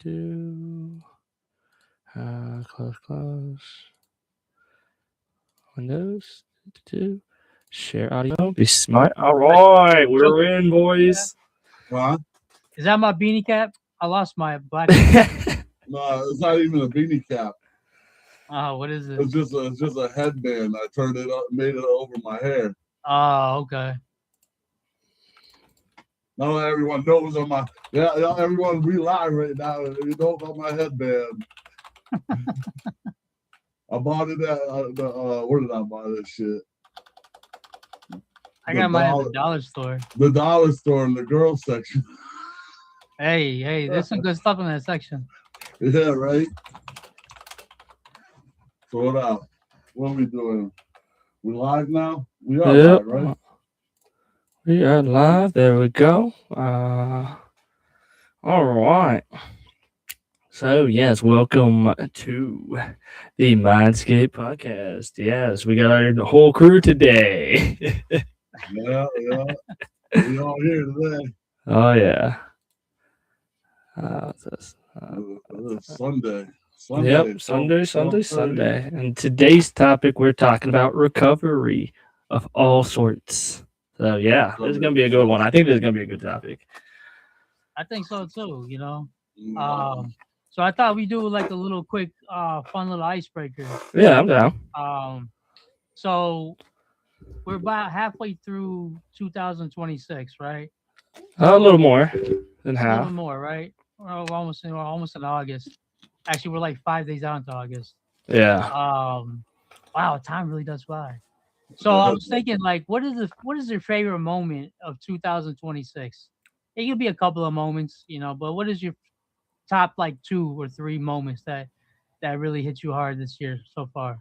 Do close. Windows. Share audio. Be smart. All right, we're in, boys. Huh? Is that my beanie cap? I lost my black. No, it's not even a beanie cap. Oh, what is it? It's just a headband. I turned it up, made it over my hair. Oh, okay. Now everyone knows on my everyone we live right now. You know about my headband. I bought it at where did I buy this shit? I got mine at the dollar store. The dollar store in the girls section. Hey, there's some good stuff in that section. Yeah, right. Throw it out. What are we doing? We live now? We are live, right? We are live. There we go. All right. So, yes, welcome to the Mindscape podcast. Yes, we got our whole crew today. Yeah. We all here today. Oh, yeah. It's Sunday. Yep, Sunday. And today's topic, we're talking about recovery of all sorts. So, yeah, this is going to be a good one. I think this is going to be a good topic. I think so, too, you know. So I thought we'd do like a little quick, fun little icebreaker. Yeah, I'm down. So we're about halfway through 2026, right? A little more than half. A little more, right? We're almost in August. Actually, we're like 5 days out into August. Yeah. Wow, time really does fly. So I was thinking, like, what is your favorite moment of 2026? It could be a couple of moments, you know, but what is your top like 2 or 3 moments that really hit you hard this year so far?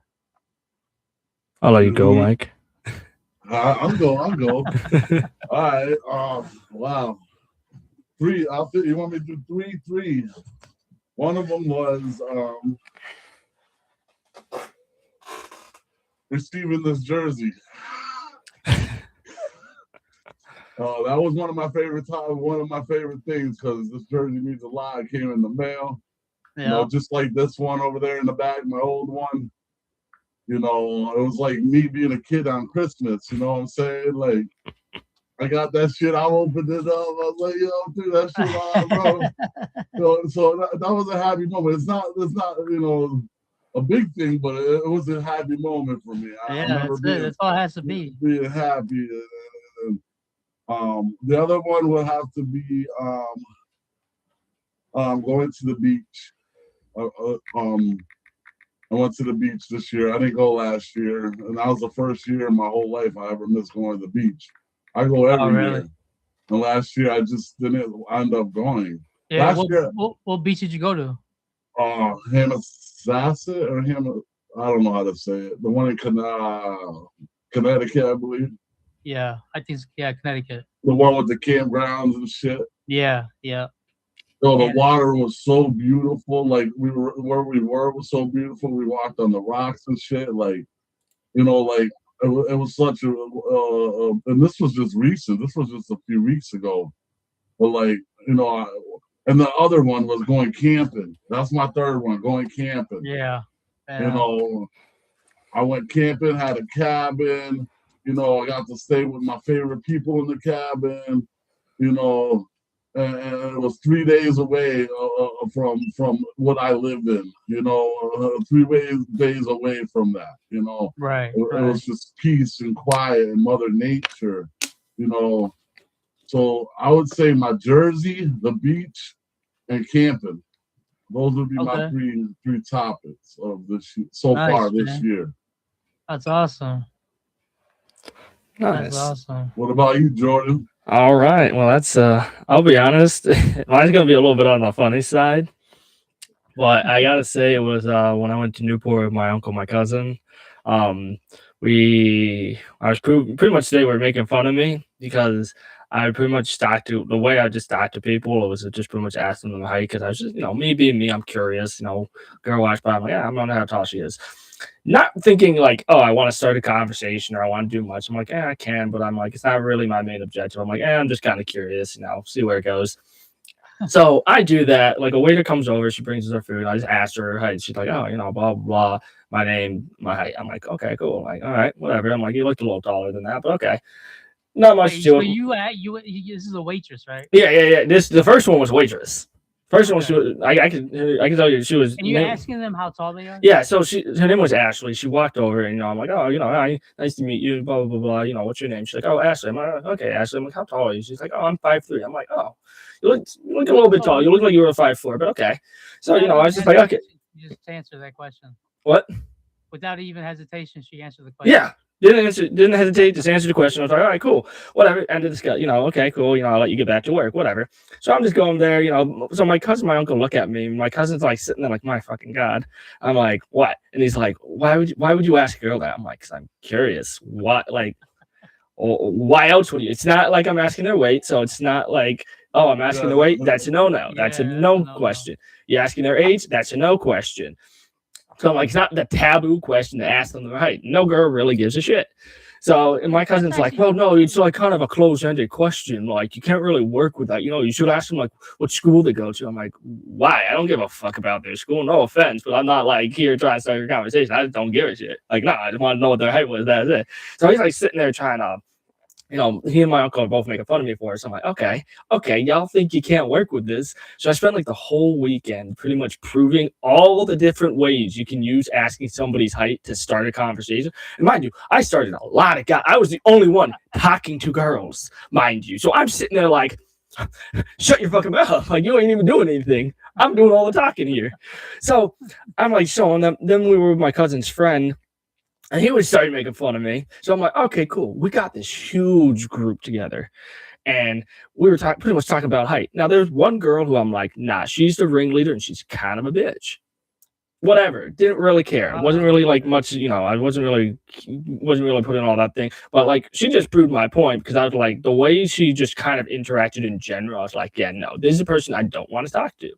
I'll let you go, Mike. I'll go. All right. Wow. 3. You want me to do 3? One of them was receiving this jersey. That was one of my favorite things because this jersey means a lot. It came in the mail. Yeah. You know, just like this one over there in the back, my old one. You know, it was like me being a kid on Christmas. You know what I'm saying? Like, I got that shit. I opened it up. I was like, yo, dude, that shit on, bro. So that was a happy moment. It's not, you know, a big thing, but it was a happy moment for me. I remember that's all it has to be. Being happy. The other one would have to be going to the beach. I went to the beach this year. I didn't go last year, and that was the first year in my whole life I ever missed going to the beach. I go every year, and last year I just didn't end up going. Yeah, what beach did you go to? Hammasasset or I don't know how to say it. The one in Connecticut, I believe. Yeah, I think Connecticut. The one with the campgrounds and shit. Yeah. So the water was so beautiful. Like where we were was so beautiful. We walked on the rocks and shit. Like, you know, like it was such a. And this was just recent. This was just a few weeks ago. But like, you know, and the other one was going camping. That's my third one, going camping. Yeah. You know, I went camping, had a cabin. You know, I got to stay with my favorite people in the cabin. You know. And it was 3 days away from what I lived in, you know, 3 days away from that, you know. Right. It was just peace and quiet and Mother Nature, you know. So I would say my jersey, the beach, and camping. Those would be my three topics of this far this year. That's awesome. Nice. That's awesome. What about you, Jordan? All right. Well, that's I'll be honest. Mine's gonna be a little bit on the funny side, but I gotta say it was when I went to Newport with my uncle, my cousin. I was pretty much they were making fun of me because I pretty much the way I just talked to people. It was just pretty much asking them how, because I was just, you know, me being me, I'm curious. You know, girl walks by, I'm like, yeah, I don't know how tall she is. Not thinking like, oh, I want to start a conversation or I want to do much. I'm like, I can, but I'm like, it's not really my main objective. I'm like, I'm just kind of curious, you know, see where it goes. So I do that. Like a waiter comes over, she brings us our food. I just asked her her height. She's like, oh, blah blah blah. My name, my height. I'm like, okay, cool. I'm like, all right, whatever. I'm like, you looked a little taller than that, but okay. Not much Wait, to so it. this is a waitress, right? Yeah. The first one was waitress. First one, she Okay. was, I can tell you, she was. And you're asking them how tall they are? Yeah, so her name was Ashley. She walked over and I'm like, oh, hi, nice to meet you, blah blah blah blah. What's your name? She's like, oh, Ashley. I'm like, okay, Ashley. I'm like, how tall are you? She's like, oh, I'm 5'3". I'm like, oh, you look a little bit tall. You look like you were 5'4", but okay. So Without I even was just like, okay, hesitation, she just answered that question. what? Without even hesitation, she answered the question. Yeah. Didn't hesitate, just answer the question. I was like, all right, cool, whatever. End of discuss. Okay, cool. I'll let you get back to work, whatever. So I'm just going there. So my cousin, my uncle look at me. My cousin's like sitting there, like, my fucking god. I'm like, what? And he's like, why would you ask a girl that? I'm like, because I'm curious. What, like, why else would you? It's not like I'm asking their weight, so it's not like, oh, I'm asking their weight. That's a no. That's a Yeah, no no. question. You asking their age? That's a no question. So I'm like, it's not the taboo question to ask them their height. No girl really gives a shit. So and my cousin's like, well, no, it's like kind of a closed-ended question. Like you can't really work with that. You should ask them like what school they go to. I'm like, why? I don't give a fuck about their school. No offense, but I'm not like here trying to start a conversation. I just don't give a shit. Like, no, I just want to know what their height was. That's it. So he's like sitting there trying to he and my uncle are both making fun of me for it. So I'm like, okay, y'all think you can't work with this. So I spent like the whole weekend pretty much proving all the different ways you can use asking somebody's height to start a conversation. And mind you, I started a lot of guys. I was the only one talking to girls, mind you. So I'm sitting there like, shut your fucking mouth. Like you ain't even doing anything. I'm doing all the talking here. So I'm like showing them. Then we were with my cousin's friend. And he was starting making fun of me. So I'm like, okay, cool. We got this huge group together. And we were pretty much talking about height. Now, there's one girl who I'm like, nah, she's the ringleader and she's kind of a bitch. Whatever. Didn't really care. Wasn't really like much, I wasn't really putting all that thing. But like she just proved my point because I was like, the way she just kind of interacted in general, I was like, yeah, no, this is a person I don't want to talk to.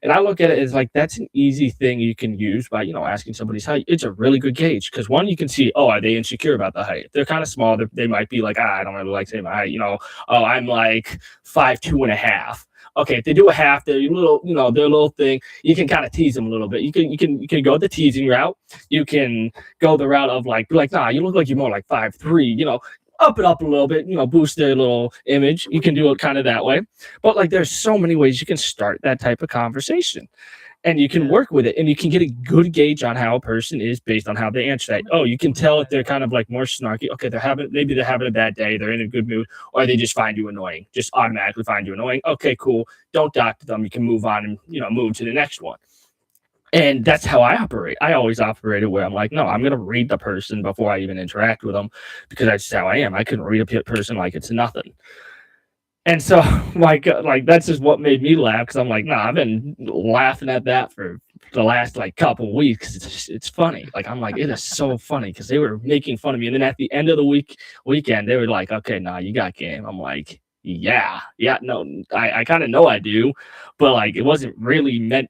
And I look at it as like that's an easy thing you can use by asking somebody's height. It's a really good gauge because one, you can see, oh, are they insecure about the height? If they're kind of small, they might be like, I don't really like saying my height. Oh, I'm like 5'2.5". Okay, if they do a half, they're little, their little thing. You can kind of tease them a little bit. You can go the teasing route. You can go the route of like, nah, you look like you're more like 5'3". Up it up a little bit, boost their little image. You can do it kind of that way. But like there's so many ways you can start that type of conversation. And you can work with it and you can get a good gauge on how a person is based on how they answer that. Oh, you can tell if they're kind of like more snarky. Okay, maybe they're having a bad day, they're in a good mood, or they just find you annoying, just automatically find you annoying. Okay, cool. Don't talk to them. You can move on and move to the next one. And that's how I operate. I always operated where I'm like, no, I'm gonna read the person before I even interact with them because that's just how I am. I couldn't read a person like it's nothing. And so, like that's just what made me laugh because I'm like, nah, I've been laughing at that for the last like couple weeks. It's funny. Like I'm like, it is so funny because they were making fun of me, and then at the end of the weekend, they were like, okay, nah, you got game. I'm like, yeah, no, I kind of know I do, but like it wasn't really meant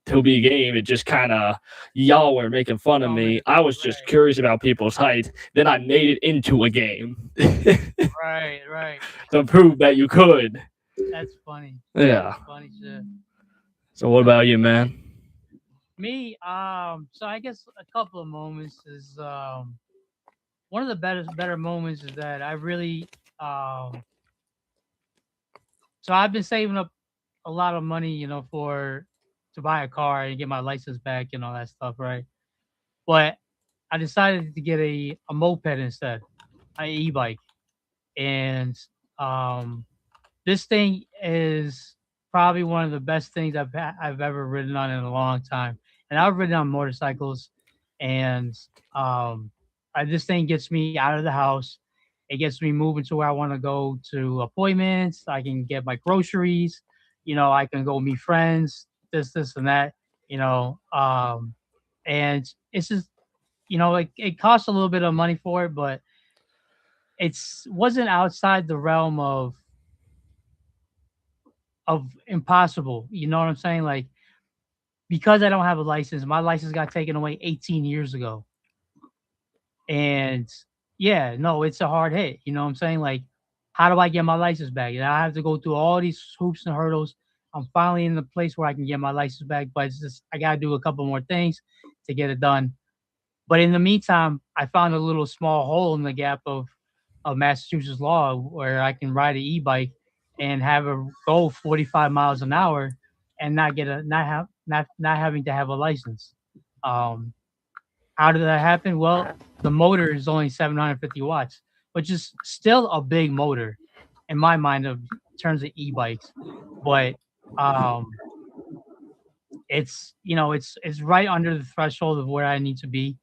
to be game. It just kind of y'all were making fun of me. I was just curious about people's height. Then I made it into a game. Right. To prove that you could. That's funny. Yeah. That's funny shit. So what about you, man? Me, so I guess a couple of moments is one of the better moments is that I really so I've been saving up a lot of money, to buy a car and get my license back and all that stuff, right? But I decided to get a moped instead, an e-bike, and um, this thing is probably one of the best things I've ever ridden on in a long time. And I've ridden on motorcycles, and this thing gets me out of the house. It gets me moving to where I want to go to appointments. I can get my groceries. I can go meet friends. This, and that. And it's just like it costs a little bit of money for it, but it's wasn't outside the realm of impossible. You know what I'm saying? Like because I don't have a license, my license got taken away 18 years ago. And yeah, no, it's a hard hit. You know what I'm saying? Like, how do I get my license back? And I have to go through all these hoops and hurdles. I'm finally in the place where I can get my license back, but it's just I gotta do a couple more things to get it done. But in the meantime, I found a little small hole in the gap of Massachusetts law where I can ride an e-bike and have a go 45 miles an hour and not get a not having to have a license. Um, how did that happen? Well, the motor is only 750 watts, which is still a big motor in my mind of terms of e-bikes. But um, it's right under the threshold of where I need to be.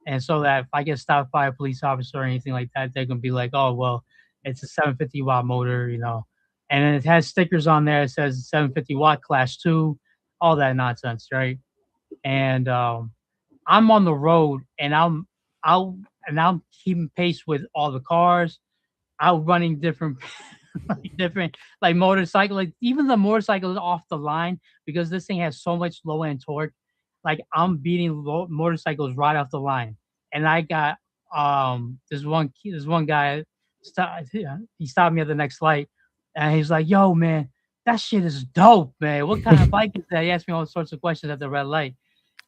And so that if I get stopped by a police officer or anything like that, they're gonna be like, oh well, it's a 750 watt motor, and then it has stickers on there that says 750 watt class two, all that nonsense, right? And I'm on the road and I'm keeping pace with all the cars, outrunning different different like motorcycle, like even the motorcycles off the line because this thing has so much low end torque. Like I'm beating motorcycles right off the line, and I got this one guy he stopped me at the next light, and he's like, "Yo, man, that shit is dope, man. What kind of bike is that?" He asked me all sorts of questions at the red light,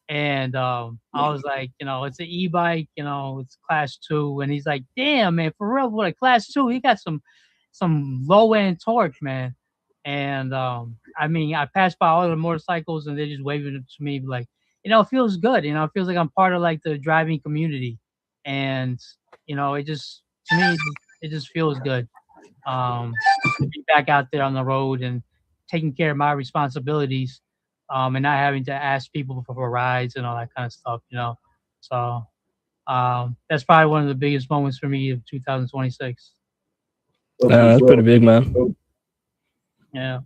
and I was like, it's an e-bike, it's class two, and he's like, "Damn, man, for real, what a class two? He got some low end torque, man." And I mean, I passed by all the motorcycles, and they're just waving it to me, like, it feels good. It feels like I'm part of like the driving community, and it just to me, it just feels good to be back out there on the road and taking care of my responsibilities, and not having to ask people for rides and all that kind of stuff. So that's probably one of the biggest moments for me of 2026. That's pretty big, man. Yeah.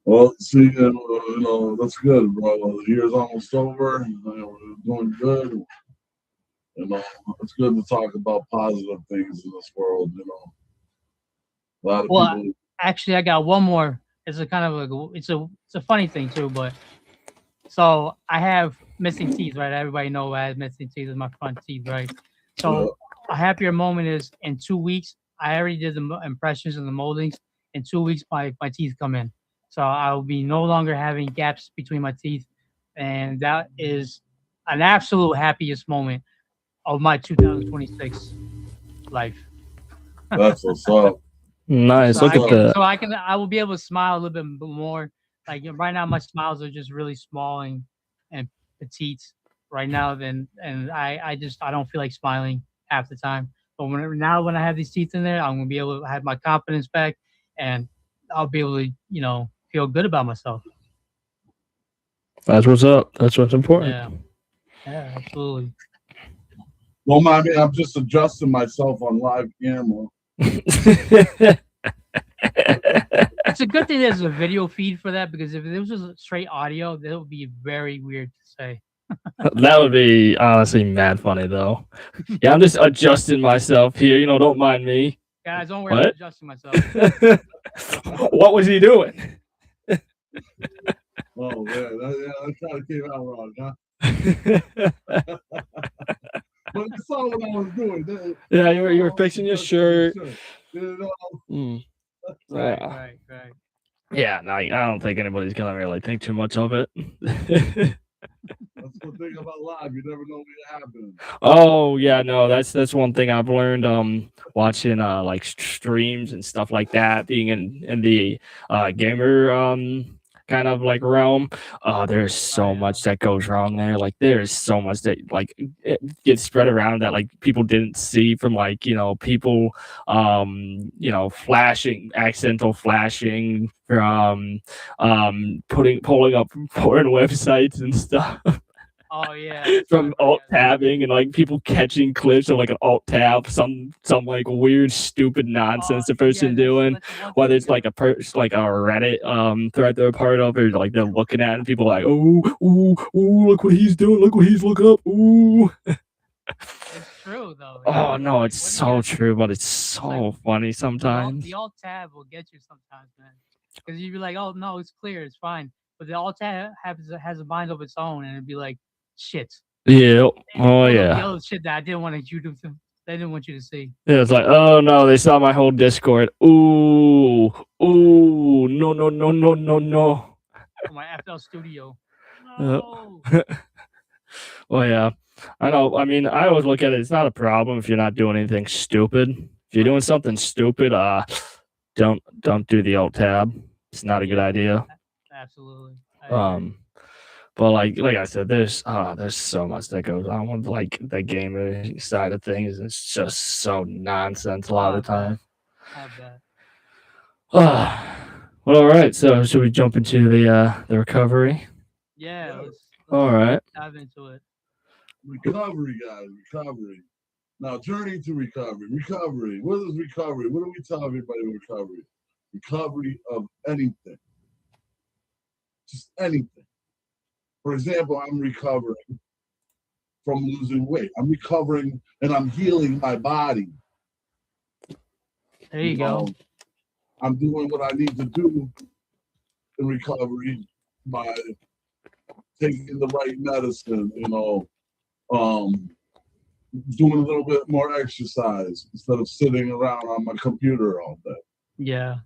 Well, see, that's good, bro. The year's almost over. We're doing good. It's good to talk about positive things in this world. A lot of people. Actually, I got one more. It's a kind of it's a funny thing too, but so I have missing teeth, right? Everybody know I have missing teeth in my front teeth, right? So a happier moment is in 2 weeks. I already did the impressions and the moldings. In 2 weeks, my teeth come in, so I will be no longer having gaps between my teeth, and that is an absolute happiest moment of my 2026 life. That's what's up. Nice. Look at that. So I will be able to smile a little bit more. Like right now, my smiles are just really small and petite right now. And I don't feel like smiling half the time. But when I have these teeth in there, I'm gonna be able to have my confidence back, and I'll be able to feel good about myself. That's what's up. That's what's important. Yeah, absolutely. Well, mommy, I'm just adjusting myself on live camera. It's a good thing there's a video feed for that, because if it was just straight audio, that would be very weird to say. That would be honestly mad funny though. Yeah, I'm just adjusting myself here. Don't mind me. Guys, don't worry, I'm adjusting myself. What was he doing? Oh man, that kind of came out wrong, huh? But you saw what I was doing. Yeah, you were fixing your shirt. Right. Yeah, no, I don't think anybody's gonna really think too much of it. That's the thing about live. You never know what happens. Oh yeah, no, that's one thing I've learned watching like streams and stuff like that, being in the gamer kind of like realm. There's so much that goes wrong there. Like there's so much that like it gets spread around that like people didn't see from like people flashing, accidental flashing from pulling up porn websites and stuff. Oh yeah. From alt tabbing and like people catching clips of like an alt tab, some like weird stupid nonsense the person doing, whether it's like a Reddit thread they're a part of, or like they're looking at it and people are like, ooh, look what he's doing, look what he's looking up, ooh. It's true though. Oh no, it's so true, but it's so funny sometimes. The alt tab will get you sometimes, man, because you'd be like, oh no, it's clear, it's fine, but the alt tab has a mind of its own, and it'd be like, shit. Yeah. Oh yeah. The other shit that I didn't want you to see. Yeah, it's like, oh no, they saw my whole Discord. Ooh. Ooh, no, no, no, no, no, no. for my FL Studio. Uh, No. well, yeah, I know. I mean, I always look at it. It's not a problem if you're not doing anything stupid. If you're doing something stupid, don't do the alt tab. It's not a good Yeah, idea. absolutely. I agree. But like I said, there's so much that goes on with like the gamer side of things. It's just so nonsense a lot I of the bet. time. I bet. Well, all right. So should we jump into the recovery? Yeah, Yeah. let's All right. dive into it. Recovery, guys, recovery. Now, journey to recovery. Recovery. What is recovery? What do we tell everybody with recovery? Recovery of anything. Just anything. For example, I'm recovering from losing weight. I'm recovering and I'm healing my body. There you go. I'm doing what I need to do in recovery by taking the right medicine, doing a little bit more exercise instead of sitting around on my computer all day. Yeah.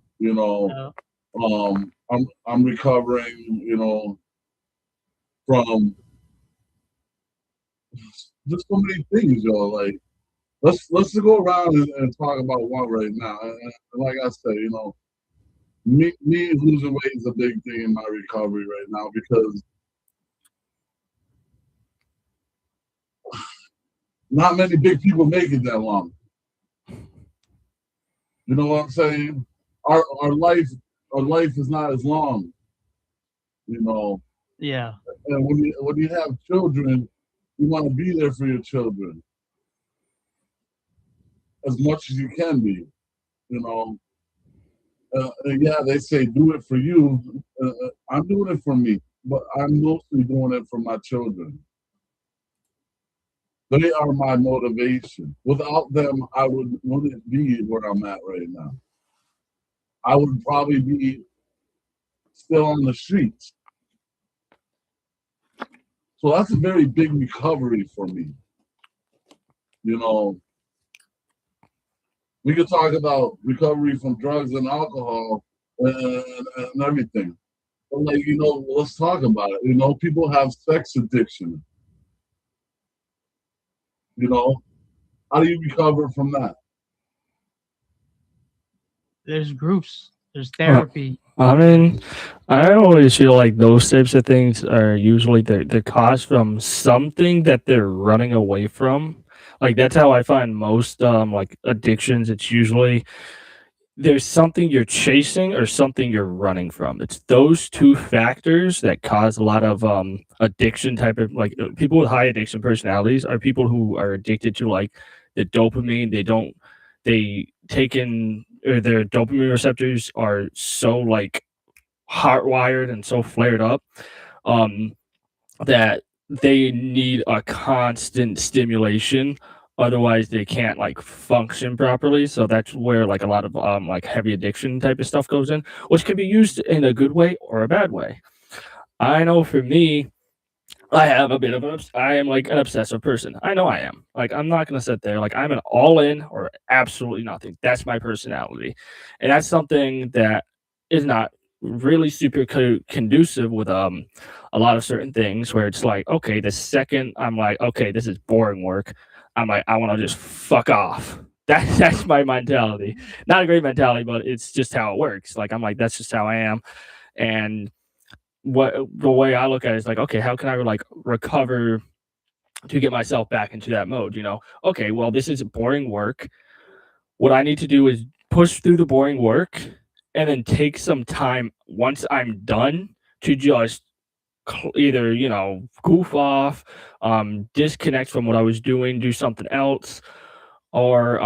I'm recovering, from just so many things, like let's go around and talk about one right now. And like I said, me losing weight is a big thing in my recovery right now because not many big people make it that long. You know what I'm saying? Our life is not as long, Yeah. And when you have children, you want to be there for your children as much as you can be, And yeah, they say do it for you. I'm doing it for me, but I'm mostly doing it for my children. They are my motivation. Without them, I wouldn't be where I'm at right now. I would probably be still on the streets. So that's a very big recovery for me. We could talk about recovery from drugs and alcohol and everything. But let's talk about it. People have sex addiction. How do you recover from that? There's groups. There's therapy. I mean, I always feel like those types of things are usually they're caused from something that they're running away from. Like that's how I find most like addictions. It's usually there's something you're chasing or something you're running from. It's those two factors that cause a lot of addiction type of like people with high addiction personalities are people who are addicted to like the dopamine. They take in or their dopamine receptors are so like hardwired and so flared up um that they need a constant stimulation, otherwise they can't like function properly. So that's where like a lot of like heavy addiction type of stuff goes in, which can be used in a good way or a bad way. I know for me, I have a bit of I am like an obsessive person. I know I am. Like I'm not gonna sit there like I'm an all in or absolutely nothing. That's my personality, and that's something that is not really super conducive with a lot of certain things. Where it's like, okay, the second I'm like, okay, this is boring work, I'm like, I want to just fuck off. That's my mentality. Not a great mentality, but it's just how it works. Like I'm like, that's just how I am, and what the way I look at it is like, okay, how can I like recover to get myself back into that mode? Okay, well, this is boring work. What I need to do is push through the boring work and then take some time once I'm done to just either, goof off, disconnect from what I was doing, do something else, or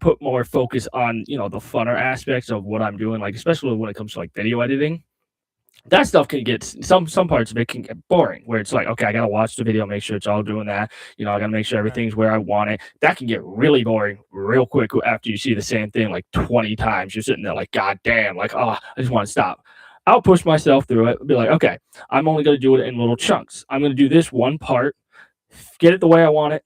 put more focus on, the funner aspects of what I'm doing, like especially when it comes to like video editing. That stuff can get some parts of it can get boring where it's like, okay, I gotta watch the video, make sure it's all doing that. I gotta make sure everything's where I want it. That can get really boring real quick after you see the same thing like 20 times. You're sitting there like, God damn, like, oh, I just want to stop. I'll push myself through it, be like, okay, I'm only gonna do it in little chunks. I'm gonna do this one part, get it the way I want it.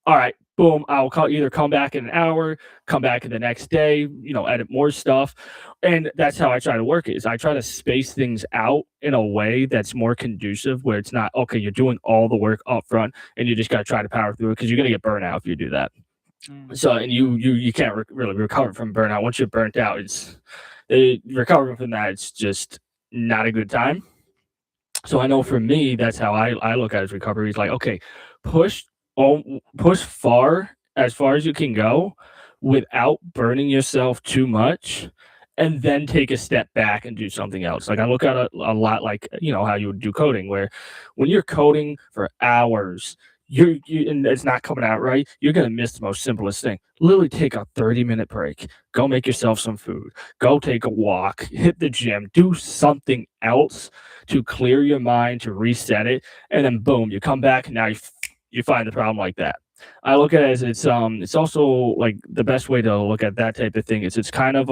All right, boom, I'll either come back in an hour, come back the next day, edit more stuff. And that's how I try to work it is I try to space things out in a way that's more conducive where it's not, okay, you're doing all the work up front and you just got to try to power through it because you're going to get burnout if you do that. So, and you can't really recover from burnout. Once you're burnt out, recovering from that, it's just not a good time. So I know for me, that's how I look at it as recovery. It's like, okay, push push as far as you can go without burning yourself too much, and then take a step back and do something else. Like I look at it a lot like how you would do coding, where when you're coding for hours, and it's not coming out right, you're gonna miss the most simplest thing. Literally take a 30-minute break, go make yourself some food, go take a walk, hit the gym, do something else to clear your mind, to reset it, and then boom, you come back and now you find the problem like that. I look at it as it's also like the best way to look at that type of thing is it's kind of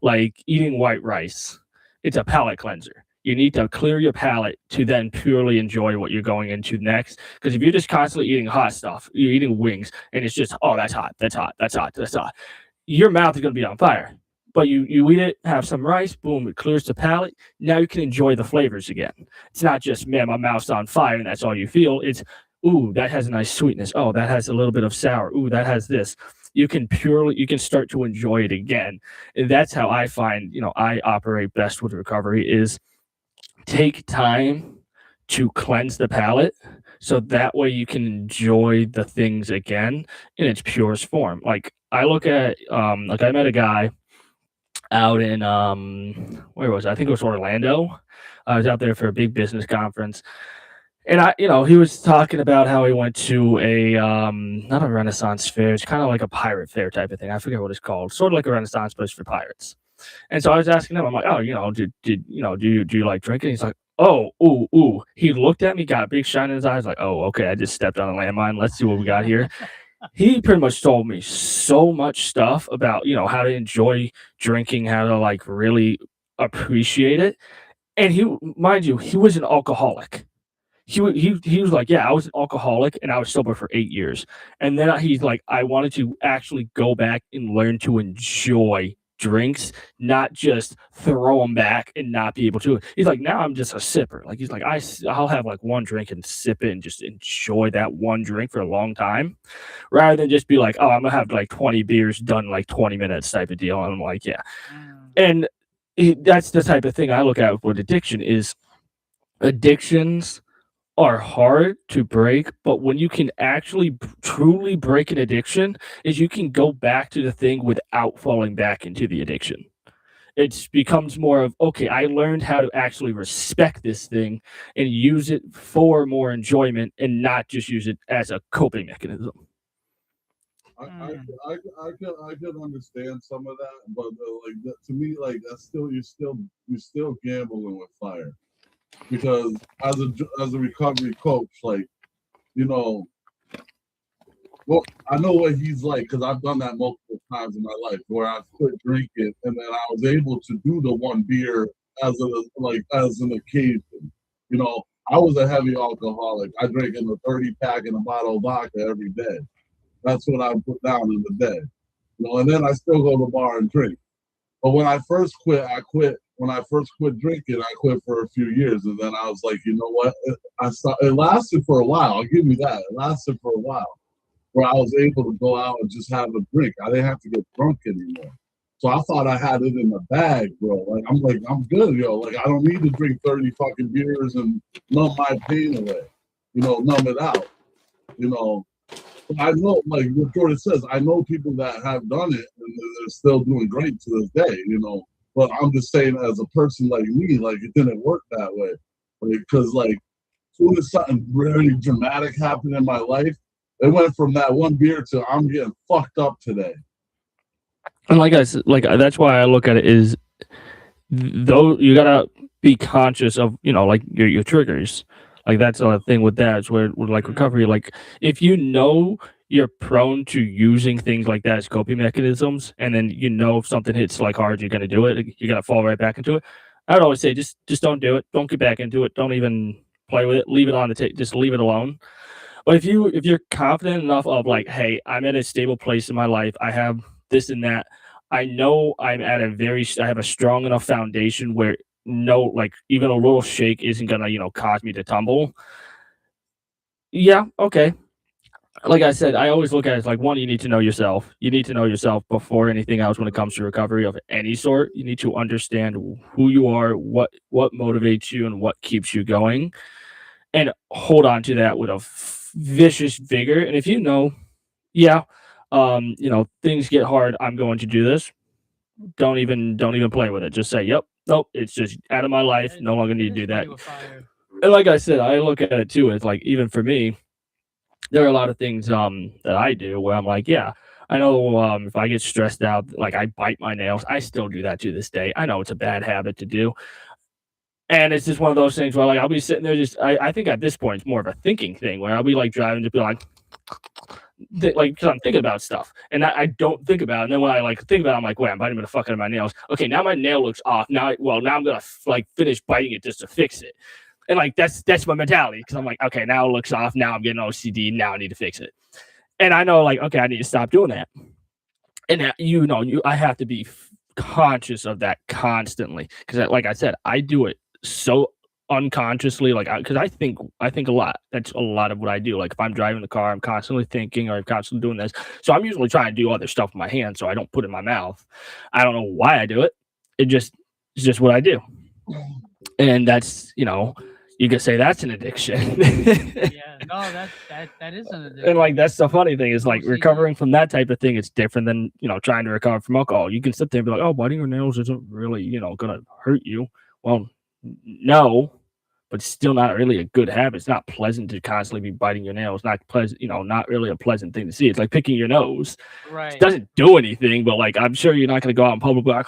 like eating white rice. It's a palate cleanser. You need to clear your palate to then purely enjoy what you're going into next. Because if you're just constantly eating hot stuff, you're eating wings, and it's just, oh, that's hot, that's hot, that's hot, that's hot. Your mouth is going to be on fire. But you eat it, have some rice, boom, it clears the palate. Now you can enjoy the flavors again. It's not just, man, my mouth's on fire, and that's all you feel. It's, ooh, that has a nice sweetness. Oh, that has a little bit of sour. Ooh, that has this. You can start to enjoy it again. And that's how I find, I operate best with recovery is take time to cleanse the palate so that way you can enjoy the things again in its purest form. Like I look at like I met a guy out in where was I? I think it was Orlando. I was out there for a big business conference. And he was talking about how he went to a not a Renaissance fair, it's kind of like a pirate fair type of thing. I forget what it's called. Sort of like a Renaissance place for pirates. And so I was asking him, I'm like, oh, do you like drinking? He's like, oh, ooh, ooh. He looked at me, got a big shine in his eyes, like, oh, okay, I just stepped on a landmine. Let's see what we got here. He pretty much told me so much stuff about, how to enjoy drinking, how to like really appreciate it. And mind you, he was an alcoholic. He was like, yeah, I was an alcoholic and I was sober for 8 years. And then he's like, I wanted to actually go back and learn to enjoy drinks, not just throw them back and not be able to. He's like, now I'm just a sipper. Like he's like, I'll have like one drink and sip it and just enjoy that one drink for a long time, rather than just be like, oh, I'm gonna have like 20 beers done in like 20 minutes type of deal. And I'm like, yeah, and that's the type of thing I look at with addiction is addictions are hard to break, but when you can actually truly break an addiction, is you can go back to the thing without falling back into the addiction. It becomes more of, okay, I learned how to actually respect this thing and use it for more enjoyment and not just use it as a coping mechanism. I could understand some of that, but like that, to me, like that's still you're still gambling with fire. Because as a recovery coach, like well, I know what he's like because I've done that multiple times in my life where I've quit drinking and then I was able to do the one beer as an occasion. I was a heavy alcoholic. I drank in a 30-pack and a bottle of vodka every day. That's what I put down in the day. And then I still go to the bar and drink. But when I first quit, when I first quit drinking, I quit for a few years, and then I was like, you know what? It lasted for a while. I'll give you that. It lasted for a while, where I was able to go out and just have a drink. I didn't have to get drunk anymore. So I thought I had it in the bag, bro. Like I'm good, yo. Like I don't need to drink 30 fucking beers and numb my pain away. Numb it out. I know, like what Jordan says, I know people that have done it and they're still doing great to this day, But I'm just saying, as a person like me, like it didn't work that way, because like, as soon as something really dramatic happened in my life, it went from that one beer to I'm getting fucked up today. And like I said, like that's why I look at it is, though you gotta be conscious of like your triggers. Like that's the thing with that. It's where with like recovery, like if you're prone to using things like that as coping mechanisms, and then if something hits like hard, you're gonna do it. You're gonna fall right back into it. I'd always say just don't do it. Don't get back into it. Don't even play with it. Leave it on the table. Just leave it alone. But if you're confident enough of like, hey, I'm at a stable place in my life, I have this and that. I know I'm at a I have a strong enough foundation where no, like even a little shake isn't gonna, cause me to tumble. Yeah, okay. Like I said, I always look at it as like one, you need to know yourself. You need to know yourself before anything else when it comes to recovery of any sort. You need to understand who you are, what motivates you and what keeps you going, and hold on to that with a vicious vigor. And if you know, yeah, things get hard, I'm going to do this. Don't even play with it. Just say, yep, nope, it's just out of my life. No longer need to do that. And like I said, I look at it too as like even for me, there are a lot of things that I do where I'm like, yeah, I know if I get stressed out, like I bite my nails. I still do that to this day. I know it's a bad habit to do. And it's just one of those things where like I'll be sitting there just I think at this point it's more of a thinking thing where I'll be like driving, just be like like because I'm thinking about stuff and I don't think about it. And then when I like think about it, I'm like, wait, I'm biting the fuck out of my nails. Okay, now my nail looks off. Now I'm gonna like finish biting it just to fix it. And like that's my mentality because I'm like, okay, now it looks off. Now I'm getting OCD. Now I need to fix it. And I know like, okay, I need to stop doing that. And that, I have to be conscious of that constantly because, like I said, I do it so unconsciously, like because I think a lot. That's a lot of what I do. Like if I'm driving the car, I'm constantly thinking or I'm constantly doing this. So I'm usually trying to do other stuff with my hands so I don't put it in my mouth. I don't know why I do it. It's just what I do. And that's, you could say that's an addiction. Yeah, no, that is an addiction. And like that's the funny thing is like OCD. recovering from that type of thing, it's different than trying to recover from alcohol. You can sit there and be like, oh, biting your nails isn't really gonna hurt you. Well, no, but it's still not really a good habit. It's not pleasant to constantly be biting your nails. Not pleasant, not really a pleasant thing to see. It's like picking your nose. It Right. doesn't do anything, but like I'm sure you're not gonna go out in public like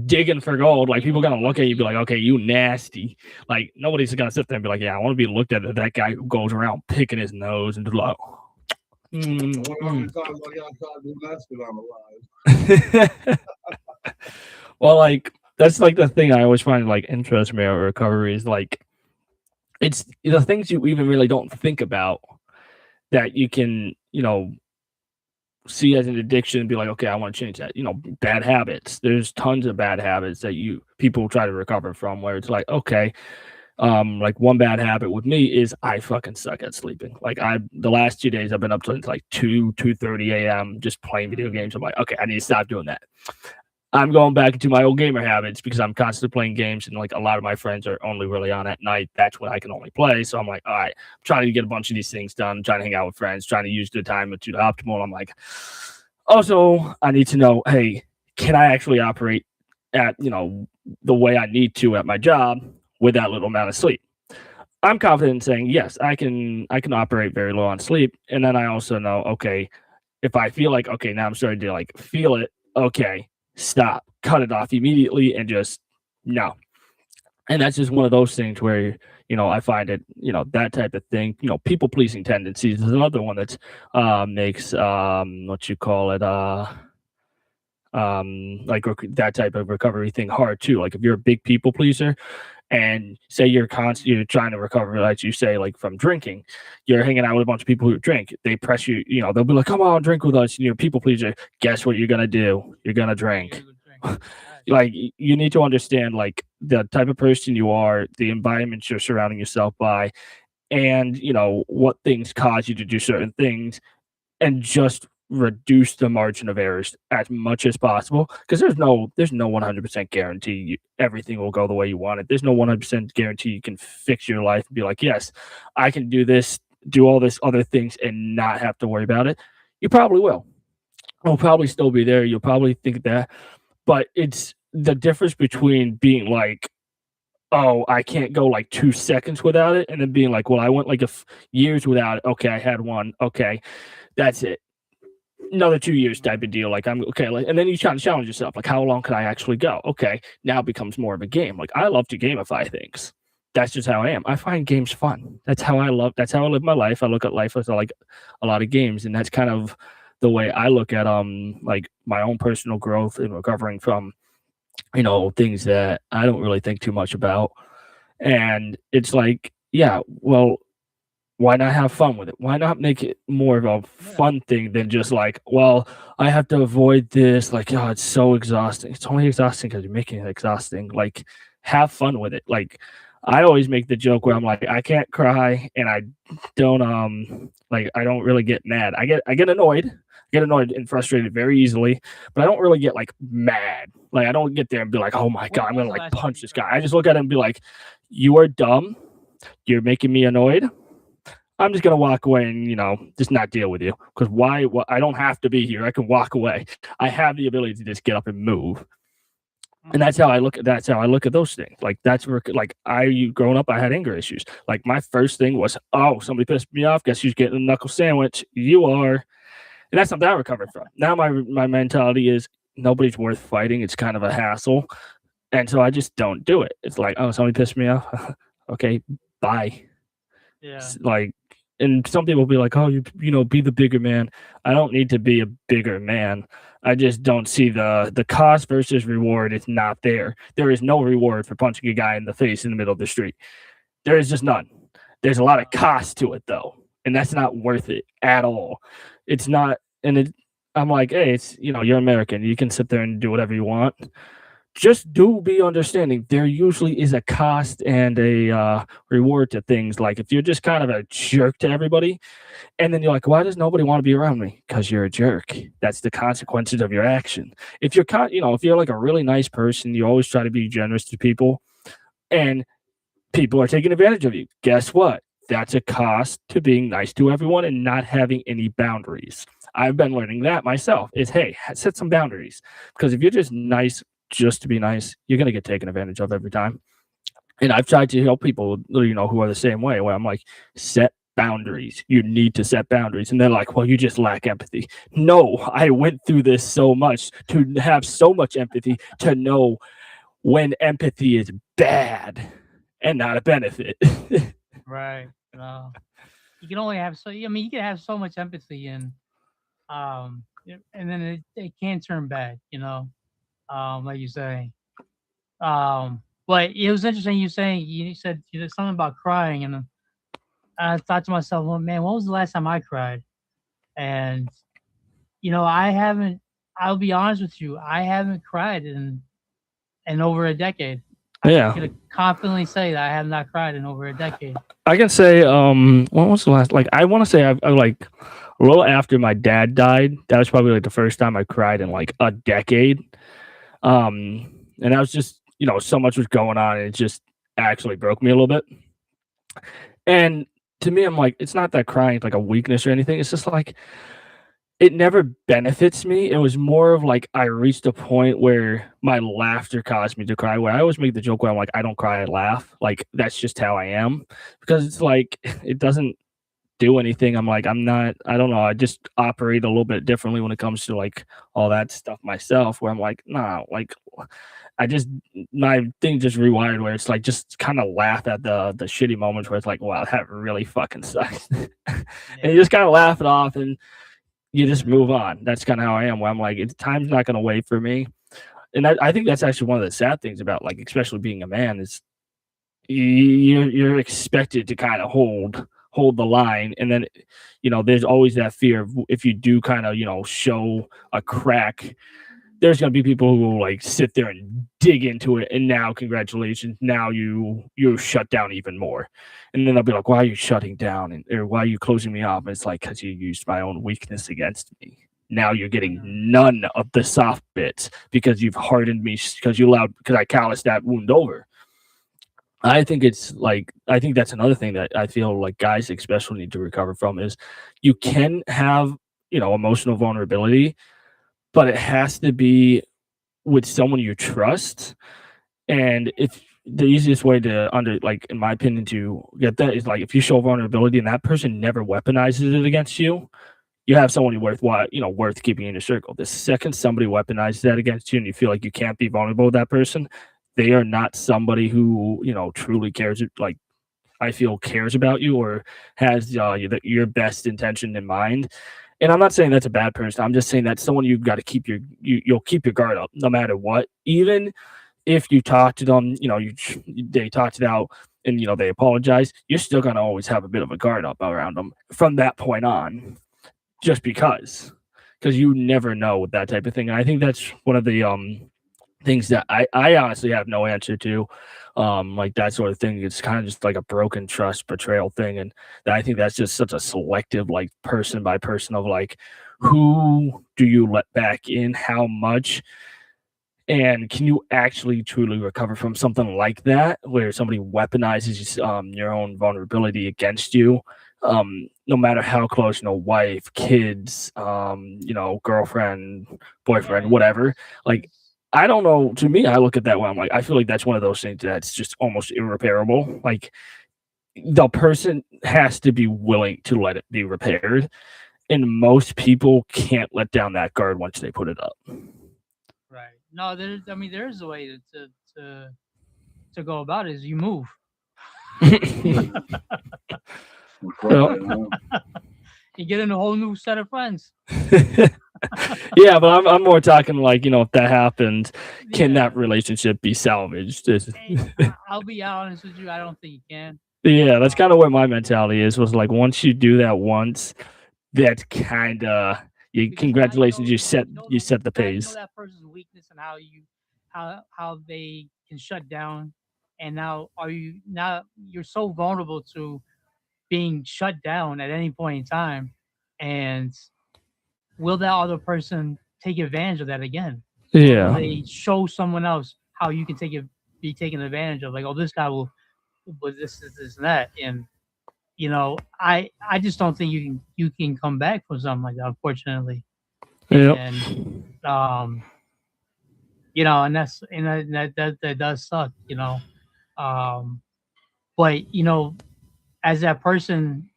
digging for gold. Like people gonna look at you and be like, okay, you nasty. Like nobody's gonna sit there and be like, yeah, I want to be looked at as that guy who goes around picking his nose and just like I wonder how many times I got caught doing that shit on the live. well, like that's like the thing I always find like interests me about recovery is like it's the things you even really don't think about that you can, see as an addiction and be like, okay, I want to change that. Bad habits. There's tons of bad habits that people try to recover from where it's like, okay, like one bad habit with me is I fucking suck at sleeping. Like the last 2 days I've been up till like 2:30 a.m. just playing video games. I'm like, okay, I need to stop doing that. I'm going back into my old gamer habits because I'm constantly playing games and like a lot of my friends are only really on at night. That's when I can only play. So I'm like, all right, I'm trying to get a bunch of these things done, trying to hang out with friends, trying to use the time to the optimal. I'm like, also, I need to know, hey, can I actually operate at, the way I need to at my job with that little amount of sleep? I'm confident in saying, yes, I can operate very low on sleep. And then I also know, okay, if I feel like, okay, now I'm starting to like feel it, okay, stop, cut it off immediately and just no. And that's just one of those things where, I find it, that type of thing, people pleasing tendencies is another one that makes what you call it, like that type of recovery thing hard too. Like if you're a big people pleaser and say you're trying to recover, like you say, like from drinking, you're hanging out with a bunch of people who drink, they press you, they'll be like, come on, drink with us, and you're a people pleaser. Guess what you're gonna do? You're gonna drink. Like you need to understand like the type of person you are, the environment you're surrounding yourself by, and what things cause you to do certain things, and just reduce the margin of errors as much as possible because there's no 100% guarantee everything will go the way you want it. There's no 100% guarantee you can fix your life and be like, yes, I can do this, do all this other things and not have to worry about it. You probably will. It'll probably still be there. You'll probably think that, but it's the difference between being like, oh, I can't go like 2 seconds without it, and then being like, well, I went like years without it. Okay, I had one. Okay, that's it. Another 2 years type of deal. Like I'm okay. Like, and then you try to challenge yourself. Like, how long can I actually go? Okay, now it becomes more of a game. Like I love to gamify things. That's just how I am. I find games fun. That's how I live my life. I look at life as like a lot of games, and that's kind of the way I look at like my own personal growth and recovering from things that I don't really think too much about. And it's like, yeah, well, why not have fun with it? Why not make it more of a fun thing than just like, well, I have to avoid this. Like, oh, it's so exhausting. It's only exhausting because you're making it exhausting. Like, have fun with it. Like, I always make the joke where I'm like, I can't cry and I don't like I don't really get mad. I get annoyed and frustrated very easily, but I don't really get like mad. Like I don't get there and be like, oh my god, I'm When gonna was the like last time punch you this guy. cried? I just look at him and be like, you are dumb. You're making me annoyed. I'm just gonna walk away and just not deal with you because why? I don't have to be here. I can walk away. I have the ability to just get up and move, and that's how I look. That's how I look at those things. Like that's where like growing up, I had anger issues. Like my first thing was, oh, somebody pissed me off. Guess who's getting a knuckle sandwich? You are, and that's something I recovered from. Now my mentality is nobody's worth fighting. It's kind of a hassle, and so I just don't do it. It's like, oh, somebody pissed me off. Okay, bye. Yeah. Like, and some people be like, oh, be the bigger man. I don't need to be a bigger man. I just don't see the cost versus reward. It's not there. There is no reward for punching a guy in the face in the middle of the street. There is just none. There's a lot of cost to it though, and that's not worth it at all. It's not, I'm like, hey, it's you're American. You can sit there and do whatever you want. Just do be understanding. There usually is a cost and a reward to things. Like if you're just kind of a jerk to everybody, and then you're like, why does nobody want to be around me? Because you're a jerk. That's the consequences of your action. If you're if you're like a really nice person, you always try to be generous to people, and people are taking advantage of you. Guess what? That's a cost to being nice to everyone and not having any boundaries. I've been learning that myself. Is hey, set some boundaries because if you're just nice just to be nice, you're gonna get taken advantage of every time. And I've tried to help people, who are the same way. Where I'm like, set boundaries. You need to set boundaries, and they're like, well, you just lack empathy. No, I went through this so much to have so much empathy to know when empathy is bad and not a benefit. Right. You can only have you can have so much empathy and then it can turn bad, like you say. But it was interesting you said something about crying, and I thought to myself, well, man, when was the last time I cried? And I haven't. I'll be honest with you, I haven't cried in over a decade. I Yeah. can confidently say that I have not cried in over a decade. I can say, when was the last? Like, I want to say, I like a little after my dad died. That was probably like the first time I cried in like a decade. And that was just, so much was going on, and it just actually broke me a little bit. And to me, I'm like, it's not that crying like a weakness or anything. It's just like it never benefits me. It was more of like I reached a point where my laughter caused me to cry. Where I always make the joke where I'm like, I don't cry, I laugh. Like that's just how I am because it's like it doesn't do anything. I'm like, I don't know. I just operate a little bit differently when it comes to like all that stuff myself. Where I'm like, nah, like my thing just rewired where it's like just kind of laugh at the shitty moments where it's like, wow, that really fucking sucks. And you just kind of laugh it off and you just move on. That's kind of how I am. Where I'm like, time's not going to wait for me. And I think that's actually one of the sad things about like, especially being a man, is you're expected to kind of hold the line, and then there's always that fear of if you do kind of show a crack, there's going to be people who will like sit there and dig into it, and now congratulations, now you're shut down even more, and then they'll be like, why are you shutting down, or why are you closing me off? And it's like, because you used my own weakness against me. Now you're getting none of the soft bits because you've hardened me, because I calloused that wound over. I think that's another thing that I feel like guys especially need to recover from is you can have, emotional vulnerability, but it has to be with someone you trust. And if the easiest way to in my opinion, to get that is like if you show vulnerability and that person never weaponizes it against you, you have someone worth keeping in your circle. The second somebody weaponizes that against you and you feel like you can't be vulnerable with that person, they are not somebody who truly cares. Like I feel cares about you or has your best intention in mind. And I'm not saying that's a bad person. I'm just saying that's someone you've got to keep you'll keep your guard up no matter what. Even if you talk to them, they talked it out and they apologize, you're still gonna always have a bit of a guard up around them from that point on, just because you never know with that type of thing. And I think that's one of the things that I honestly have no answer to. Like that sort of thing. It's kind of just like a broken trust betrayal thing. And I think that's just such a selective, like person by person of like who do you let back in, how much, and can you actually truly recover from something like that, where somebody weaponizes your own vulnerability against you? No matter how close, wife, kids, girlfriend, boyfriend, whatever. Like, I don't know. To me, I look at that one. I'm like, I feel like that's one of those things that's just almost irreparable. Like, the person has to be willing to let it be repaired, and most people can't let down that guard once they put it up. Right. No, there's a way to go about it. Is you move. You get in a whole new set of friends. Yeah, but I'm more talking like, if that happens, can Yeah. that relationship be salvaged? Hey, I'll be honest with you. I don't think you can. Yeah, that's kind of where my mentality is. Was like once you do that once, that's kind of you. Because now Congratulations, you set the now you know pace. that person's weakness and how they can shut down. And now you're so vulnerable to being shut down at any point in time. And will that other person take advantage of that again? Or will Yeah, they show someone else how you can be taken advantage of? Like, oh, this guy will this and that. And I just don't think you can come back from something like that, unfortunately. yep, And and that does suck. Um, but as that person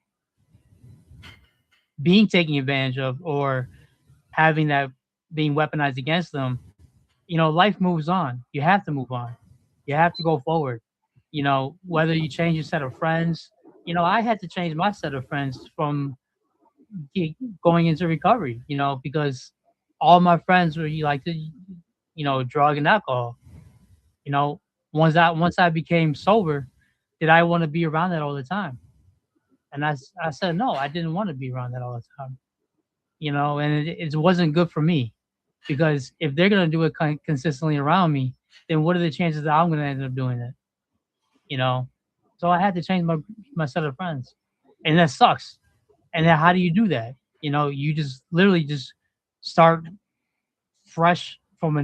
being taken advantage of or having that being weaponized against them, life moves on. You have to move on. You have to go forward. Whether you change your set of friends, I had to change my set of friends from going into recovery, because all my friends were like to, drug and alcohol. You know, once I became sober, did I want to be around that all the time? And I said no, I didn't want to be around that all the time. And it wasn't good for me because if they're gonna do it consistently around me, then what are the chances that I'm gonna end up doing it? You know, so I had to change my set of friends, and that sucks. And then how do you do that? You just literally just start fresh from a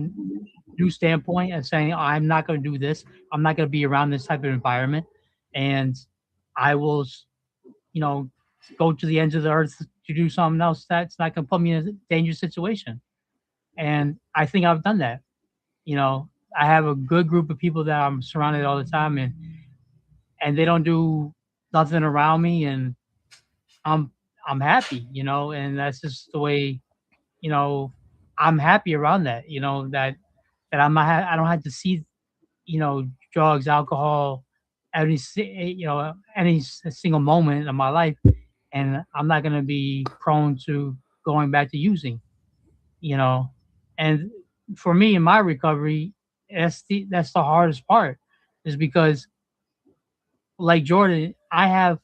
new standpoint and saying, I'm not going to do this. I'm not going to be around this type of environment. And I will, you know, go to the ends of the earth to do something else that's not going to put me in a dangerous situation. And I think I've done that. I have a good group of people that I'm surrounded all the time, and they don't do nothing around me, and I'm I'm happy, and that's just the way, you know, I'm happy around that, that I don't have to see, drugs, alcohol, any single moment of my life, and I'm not gonna be prone to going back to using, you know, and for me in my recovery, that's the hardest part, is because like Jordan, I have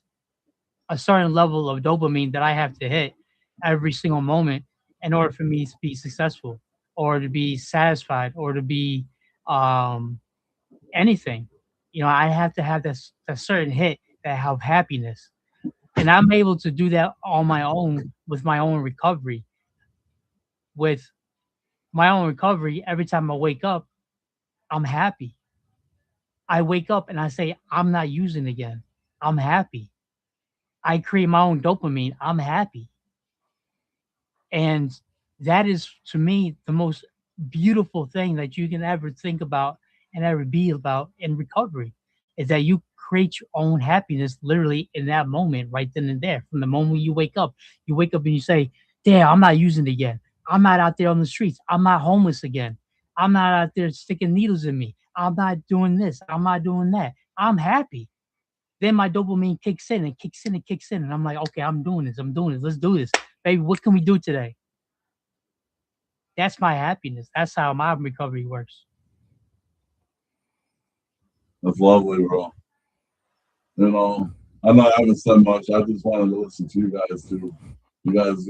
a certain level of dopamine that I have to hit every single moment in order for me to be successful or to be satisfied or to be um, anything. I have to have this a certain hit that have happiness, and I'm able to do that on my own with my own recovery. With my own recovery, every time I wake up, I'm happy. I wake up and I say, I'm not using again. I'm happy. I create my own dopamine. I'm happy. And that is, to me, the most beautiful thing that you can ever think about and ever be about in recovery, is that you create your own happiness literally in that moment, right then and there. From the moment you wake up and you say, damn, I'm not using it again. I'm not out there on the streets. I'm not homeless again. I'm not out there sticking needles in me. I'm not doing this. I'm not doing that. I'm happy. Then my dopamine kicks in and kicks in and kicks in. And I'm like, okay, I'm doing this. I'm doing this. Let's do this. Baby, what can we do today? That's my happiness. That's how my recovery works. That's lovely, bro. You know, I know I haven't said much. I just wanted to listen to you guys too. You guys,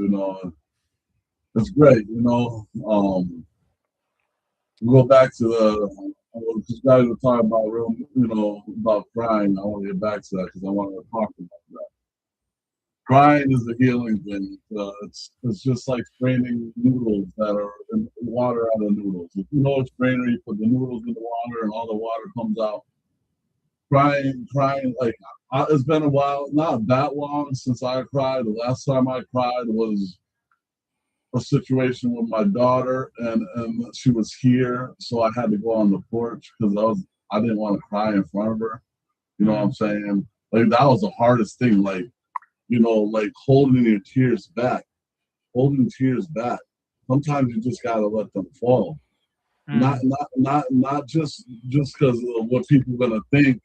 it's great. We go back to just guys were talking about about crying. I want to get back to that because I want to talk about that. Crying is a healing thing. It's just like straining noodles that are in water out of noodles. If you know a strainer, you put the noodles in the water and all the water comes out. Crying. Like it's been a while, not that long since I cried. The last time I cried was a situation with my daughter, and she was here, so I had to go on the porch because I didn't want to cry in front of her. You know what I'm saying? Like that was the hardest thing. Like like holding your tears back, holding tears back. Sometimes you just gotta let them fall. Not just because of what people gonna think.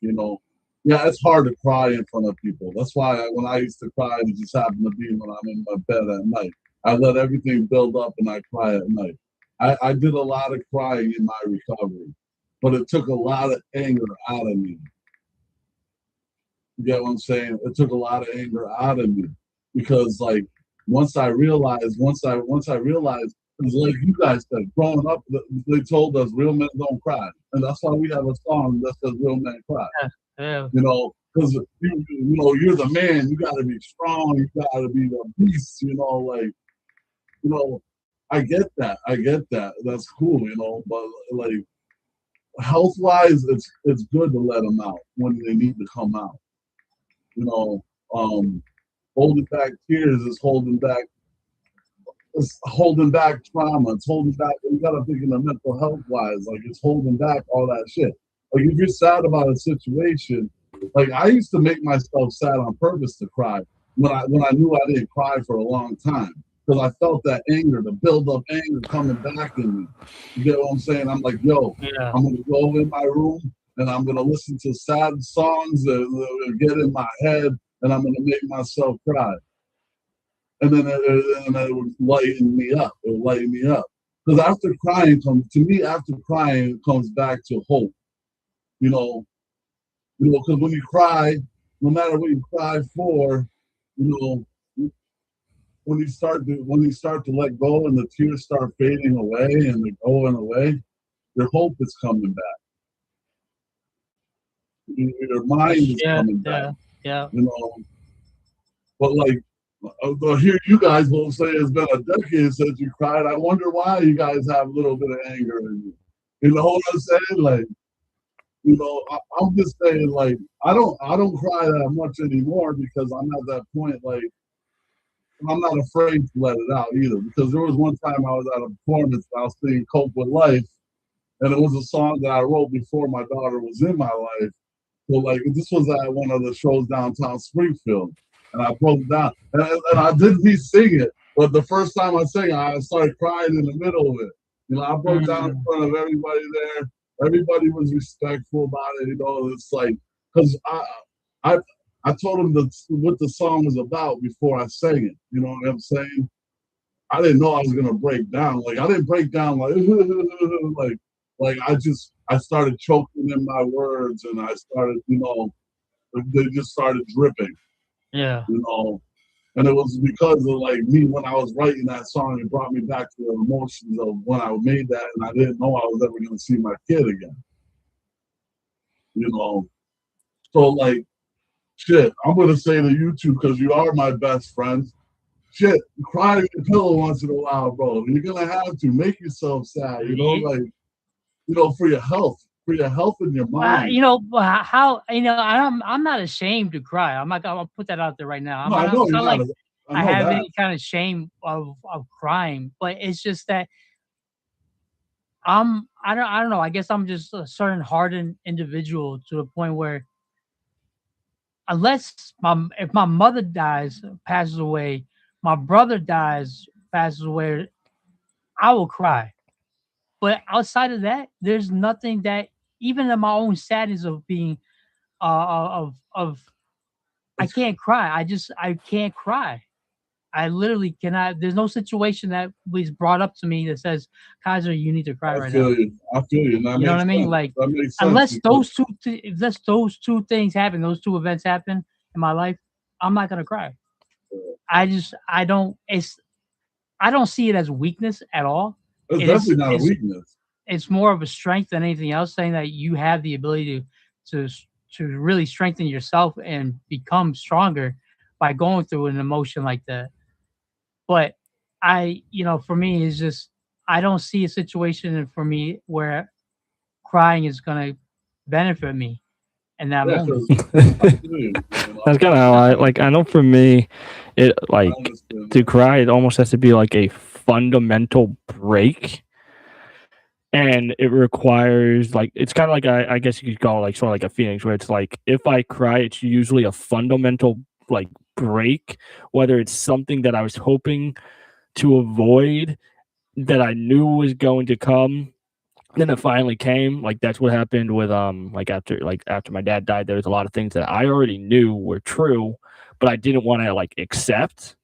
Yeah, it's hard to cry in front of people. That's why when I used to cry, it just happened to be when I'm in my bed at night. I let everything build up and I cry at night. I did a lot of crying in my recovery, but it took a lot of anger out of me. You get what I'm saying? It took a lot of anger out of me because like once I realized it's like you guys said, growing up, they told us real men don't cry, and that's why we have a song that says "Real Men Cry." Yeah. Because you're the man. You got to be strong. You got to be the beast. I get that. I get that. That's cool. But like health wise, it's good to let them out when they need to come out. You know, holding back tears is holding back. It's holding back trauma. It's holding back. You gotta think in the mental health wise, like it's holding back all that shit. Like if you're sad about a situation, like I used to make myself sad on purpose to cry when I knew I didn't cry for a long time because I felt that anger, the build up anger coming back in me. You get what I'm saying? I'm like, yo, Yeah. I'm gonna go in my room and I'm gonna listen to sad songs that get in my head, and I'm gonna make myself cry. And then it would lighten me up. It would lighten me up. Because after crying, it comes back to hope. You know, because when you cry, no matter what you cry for, you know, when you start to let go and the tears start fading away and they're going away, your hope is coming back. Your mind is Yeah. coming back. Yeah. Yeah. But like I hear you guys will say it's been a decade since you cried. I wonder why you guys have a little bit of anger in you. You know what I'm saying? Like, I'm just saying, like, I don't cry that much anymore because I'm at that point, like, I'm not afraid to let it out either. Because there was one time I was at a performance, I was singing "Cope with Life," and it was a song that I wrote before my daughter was in my life. So like this was at one of the shows downtown Springfield, and I broke down, and I did sing it, but the first time I sang it, I started crying in the middle of it. I broke down in front of everybody there. Everybody was respectful about it. It's like because I I told them what the song was about before I sang it. You know what I'm saying? I didn't know I was gonna break down. Like I didn't break down like I started choking in my words and I started, they just started dripping, Yeah. you know. And it was because of like me when I was writing that song, it brought me back to the emotions of when I made that and I didn't know I was ever gonna see my kid again. You know. So like shit, I'm gonna say to you two, because you are my best friends. Shit, cry in your pillow once in a while, bro. You're gonna have to make yourself sad, like for your health and your mind. How I'm not ashamed to cry. I'll put that out there right now. No, I know It's you're not not. like I I know have that. any kind of shame of crying, but it's just that I don't know. I guess I'm just a certain hardened individual to the point where if my mother dies, passes away, my brother dies, passes away, I will cry. But outside of that, there's nothing that even in my own sadness of being of I It's can't cry. I can't cry. I literally cannot. There's no situation that was brought up to me that says, Kaiser, you need to cry I right now. feel you. I feel you. And that You know what I makes mean? sense. Like, That makes sense. unless because- those two things happen, those two events happen in my life, I'm not gonna cry. I don't see it as weakness at all. It's It is- definitely not a it's- weakness. It's more of a strength than anything else, saying that you have the ability to really strengthen yourself and become stronger by going through an emotion like that. But for me, it's just I don't see a situation for me where crying is gonna benefit me in that Yeah, moment. 'cause I feel you, man. That's kind of how I know for me, it like I understand to that. cry, it almost has to be like a fundamental break. And it requires like it's kind of like I guess you could call it like sort of like a Phoenix, where it's like if I cry, it's usually a fundamental like break, whether it's something that I was hoping to avoid that I knew was going to come. Then it finally came. Like that's what happened with after my dad died, there was a lot of things that I already knew were true, but I didn't want to like accept.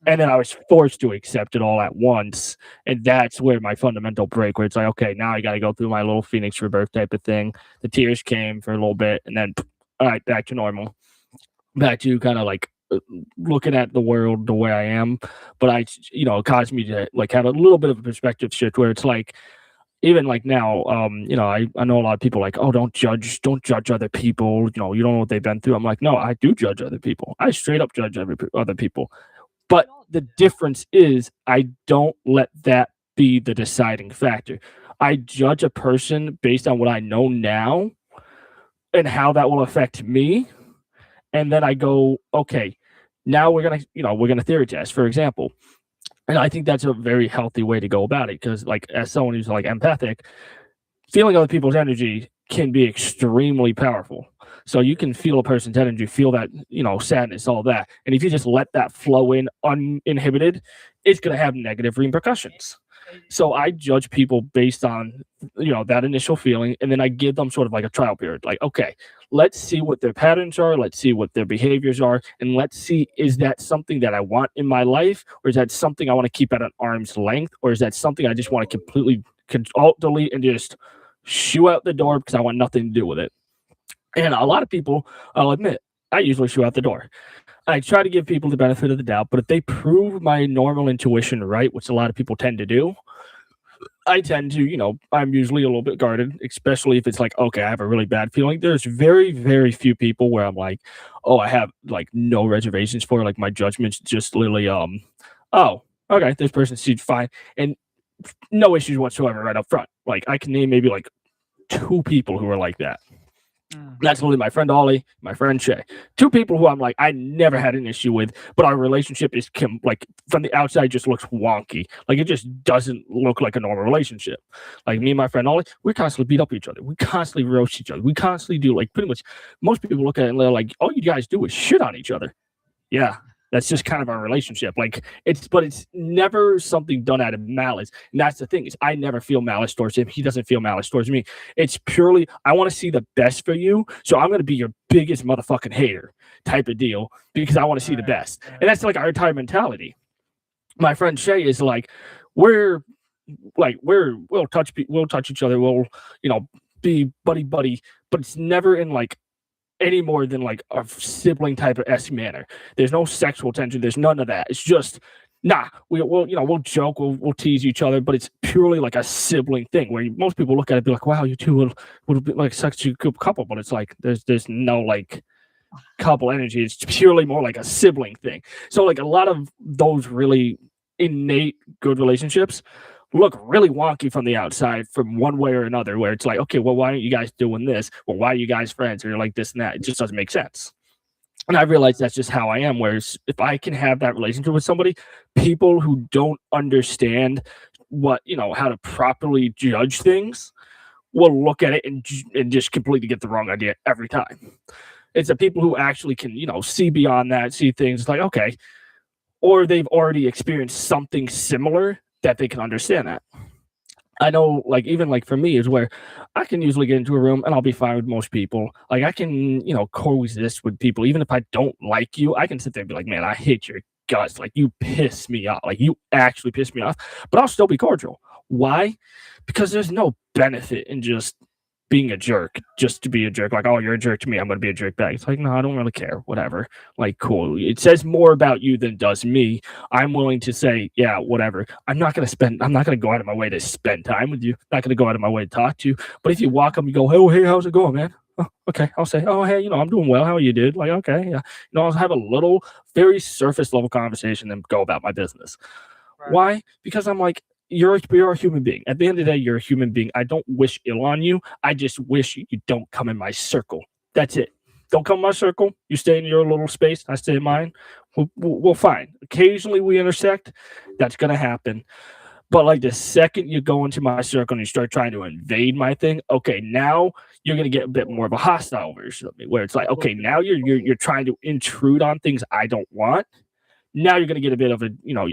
And then I was forced to accept it all at once. And that's where my fundamental break, where it's like, okay, now I got to go through my little Phoenix rebirth type of thing. The tears came for a little bit, and then, all right, back to normal. Back to kind of like looking at the world the way I am. But it caused me to like have a little bit of a perspective shift where it's like, even like now, I know a lot of people like, oh, don't judge other people. You don't know what they've been through. I'm like, no, I do judge other people. I straight up judge other people. But the difference is I don't let that be the deciding factor. I judge a person based on what I know now and how that will affect me. And then I go, okay, now we're gonna theory test, for example. And I think that's a very healthy way to go about it, because like as someone who's like empathic, feeling other people's energy can be extremely powerful. So you can feel a person's energy, feel that, sadness, all that. And if you just let that flow in uninhibited, it's going to have negative repercussions. So I judge people based on, that initial feeling. And then I give them sort of like a trial period. Like, okay, let's see what their patterns are. Let's see what their behaviors are. And let's see, is that something that I want in my life? Or is that something I want to keep at an arm's length? Or is that something I just want to completely alt delete and just shoo out the door because I want nothing to do with it? And a lot of people, I'll admit, I usually shoo out the door. I try to give people the benefit of the doubt, but if they prove my normal intuition right, which a lot of people tend to do, I tend to, I'm usually a little bit guarded, especially if it's like, okay, I have a really bad feeling. There's very, very few people where I'm like, oh, I have like no reservations for, like my judgment's just literally, oh, okay, this person seems fine. And no issues whatsoever right up front. Like I can name maybe like 2 people who are like that. That's literally my friend Ollie, my friend Shay. 2 people who I'm like, I never had an issue with, but our relationship is like from the outside just looks wonky. Like it just doesn't look like a normal relationship. Like me and my friend Ollie, we constantly beat up each other. We constantly roast each other. We constantly do like pretty much most people look at it and they're like, all you guys do is shit on each other. Yeah. That's just kind of our relationship. Like it's never something done out of malice. And that's the thing, is I never feel malice towards him. He doesn't feel malice towards me. It's purely, I want to see the best for you. So I'm going to be your biggest motherfucking hater type of deal because I want to see the best. And that's like our entire mentality. My friend Shay is like, we'll touch each other. We'll, be buddy, but it's never in like any more than like a sibling type of esque manner. There's no sexual tension. There's none of that. It's just we'll joke, we'll tease each other, but it's purely like a sibling thing where most people look at it and be like, wow, you two would be like such a good couple, but it's like there's no like couple energy. It's purely more like a sibling thing. So like a lot of those really innate good relationships look really wonky from the outside from one way or another, where it's like, okay, well, why aren't you guys doing this? Well, why are you guys friends? Or you're like this and that. It just doesn't make sense. And I realize that's just how I am. Whereas if I can have that relationship with somebody, people who don't understand what, how to properly judge things will look at it and just completely get the wrong idea every time. It's the people who actually can, see beyond that, see things like, okay, or they've already experienced something similar that they can understand that. I know, like, even like for me is where I can usually get into a room and I'll be fine with most people. Like I can, coexist with people. Even if I don't like you, I can sit there and be like, man, I hate your disgust. Like, you piss me off. Like, you actually piss me off. But I'll still be cordial. Why? Because there's no benefit in just being a jerk just to be a jerk. Like, oh, you're a jerk to me, I'm gonna be a jerk back. It's like, no, I don't really care. Whatever. Like, cool. It says more about you than it does me. I'm willing to say, yeah, whatever. I'm not gonna go out of my way to spend time with you. Not gonna go out of my way to talk to you. But if you walk up and go, oh, hey, how's it going, man? Oh, okay. I'll say, oh, hey, I'm doing well. How are you, dude? Like, okay, yeah. I'll have a little, very surface level conversation and go about my business. Right. Why? Because I'm like, you're a human being. At the end of the day, you're a human being. I don't wish ill on you. I just wish you don't come in my circle. That's it. Don't come in my circle. You stay in your little space. I stay in mine. We'll fine. Occasionally we intersect. That's gonna happen. But like the second you go into my circle and you start trying to invade my thing, okay, now you're gonna get a bit more of a hostile version of me, where it's like, okay, now you're trying to intrude on things I don't want. Now you're gonna get a bit of a,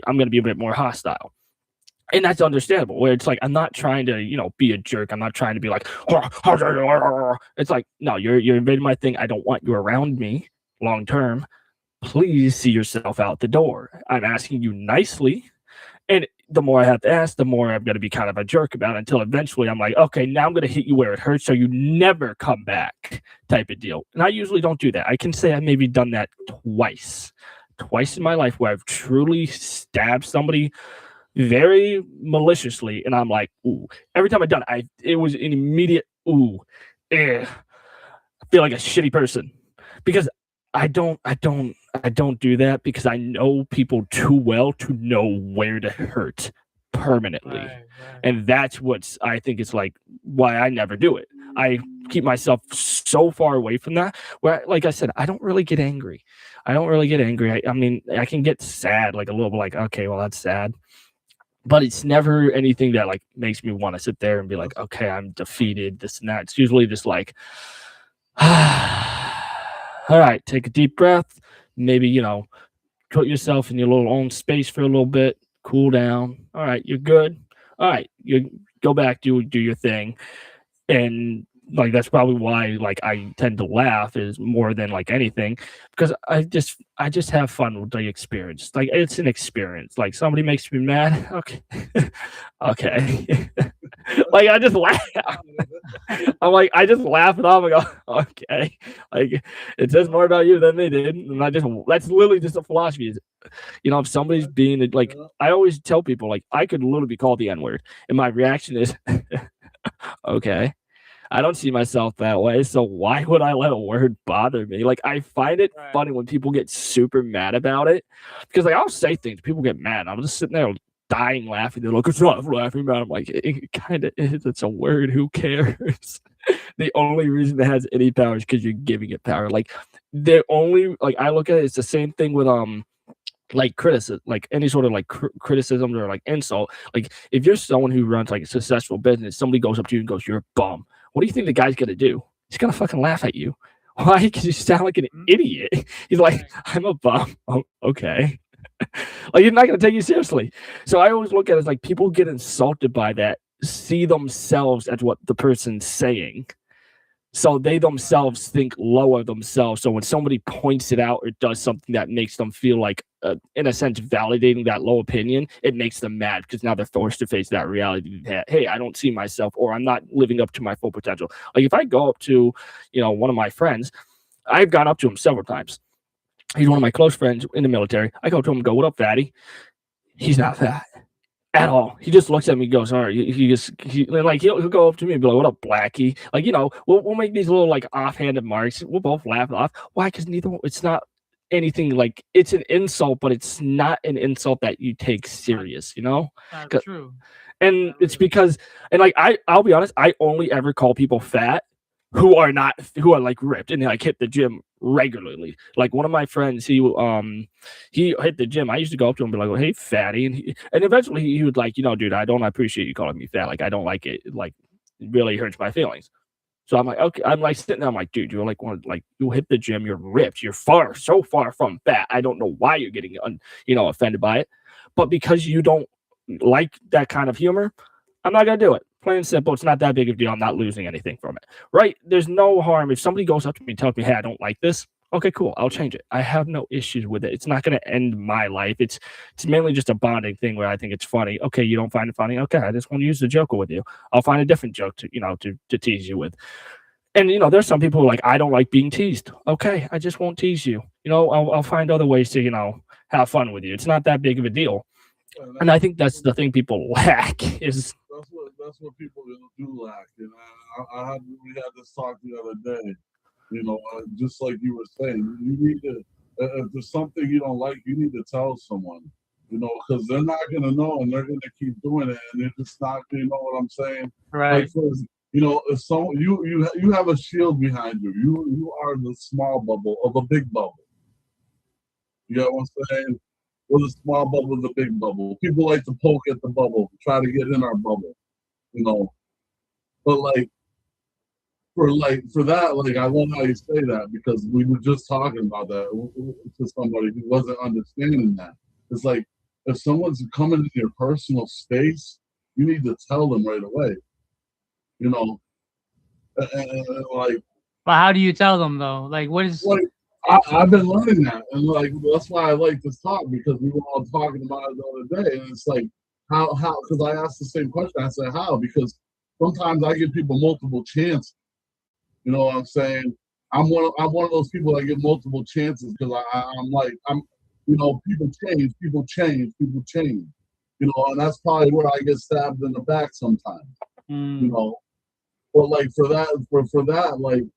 I'm gonna be a bit more hostile. And that's understandable, where it's like, I'm not trying to, be a jerk. I'm not trying to be like, it's like, no, you're invading my thing. I don't want you around me long term. Please see yourself out the door. I'm asking you nicely. And the more I have to ask, the more I'm going to be kind of a jerk about it, until eventually I'm like, okay, now I'm going to hit you where it hurts so you never come back, type of deal. And I usually don't do that. I can say I've maybe done that twice in my life, where I've truly stabbed somebody very maliciously, and I'm like, ooh. Every time I've done it, it was an immediate ooh. I feel like a shitty person, because I don't do that, because I know people too well to know where to hurt permanently. Right. And that's what's, I think, it's like why I never do it. I keep myself so far away from that, where, like I said, I don't really get angry. I mean, I can get sad, like a little bit, like, okay, well, that's sad. But it's never anything that like makes me want to sit there and be like, okay, I'm defeated, this and that. It's usually just like, all right, take a deep breath. Maybe, put yourself in your little own space for a little bit, cool down. All right, you're good. All right, you go back, do your thing. And like, that's probably why like I tend to laugh is more than like anything, because I just have fun with the experience. Like, it's an experience. Like, somebody makes me mad, okay. Okay. Like, I just laugh. I'm like, I just laugh it off and go, okay. Like, it says more about you than they did. And that's literally just a philosophy. If somebody's being like, I always tell people, like, I could literally be called the N-word, and my reaction is, okay. I don't see myself that way, so why would I let a word bother me? Like, I find it funny when people get super mad about it, because like, I'll say things, people get mad, I'm just sitting there dying laughing. They're like, it's not laughing about it. I'm like, it kind of is. It's a word. Who cares? The only reason it has any power is because you're giving it power. Like, the only, like, I look at it, it's the same thing with like criticism, like any sort of like criticism or like insult. Like, if you're someone who runs like a successful business, somebody goes up to you and goes, you're a bum. What do you think the guy's gonna do? He's gonna fucking laugh at you. Why? Because you sound like an idiot. He's like, I'm a bum. Oh, okay. Like, you're not gonna take you seriously. So I always look at it as like, people get insulted by that, see themselves as what the person's saying. So they themselves think low of themselves. So when somebody points it out or does something that makes them feel like, in a sense, validating that low opinion, it makes them mad, because now they're forced to face that reality that, hey, I don't see myself, or I'm not living up to my full potential. Like, if I go up to, one of my friends, I've gone up to him several times. He's one of my close friends in the military. I go up to him and go, what up, fatty? He's not fat at all. He just looks at me and goes, all right. He'll go up to me and be like, what up, Blackie? Like, we'll make these little like offhanded marks. We'll both laugh it off. Why? Because it's not anything like, it's an insult, but it's not an insult that you take serious, That's true. And it's because, and like, I'll be honest, I only ever call people fat who are like ripped and like hit the gym regularly. Like, one of my friends, he hit the gym. I used to go up to him and be like, well, hey, fatty. And eventually he would like, dude, I don't appreciate you calling me fat. Like, I don't like it. Like, it really hurts my feelings. So I'm like, okay, I'm like sitting there. I'm like, dude, you're like, you hit the gym. You're ripped. You're so far from fat. I don't know why you're getting, offended by it. But because you don't like that kind of humor, I'm not going to do it. Plain and simple. It's not that big of a deal. I'm not losing anything from it, right? There's no harm. If somebody goes up to me and tells me, hey, I don't like this, Okay, cool. I'll change it. I have no issues with it. It's not going to end my life. It's mainly just a bonding thing where I think it's funny. Okay, you don't find it funny. Okay, I just want to use the joker with you. I'll find a different joke to to tease you with. And there's some people who are like, I don't like being teased. Okay, I just won't tease you. I'll find other ways to have fun with you. It's not that big of a deal. And And I think that's the thing people lack is that's what people do lack. And we had this talk the other day. Just like you were saying, you need to. If there's something you don't like, you need to tell someone. Because they're not gonna know, and they're gonna keep doing it, and they're just not. You know what I'm saying? Right. Like, if you have a shield behind you, you are the small bubble of a big bubble. You know what I'm saying? With a small bubble, the big bubble. People like to poke at the bubble, try to get in our bubble. You know, but for that, I love how you say that because we were just talking about that to somebody who wasn't understanding that. It's like if someone's coming in your personal space, you need to tell them right away. You know, and But how do you tell them though? Like, what is? like I've been learning that, and that's why I like this talk because we were all talking about it the other day, and it's like how because I asked the same question. I said how because sometimes I give people multiple chances. You know what I'm saying? I'm one of those people that get multiple chances because I'm people change, people change, people change. And that's probably where I get stabbed in the back sometimes. You Mm, know, but for that,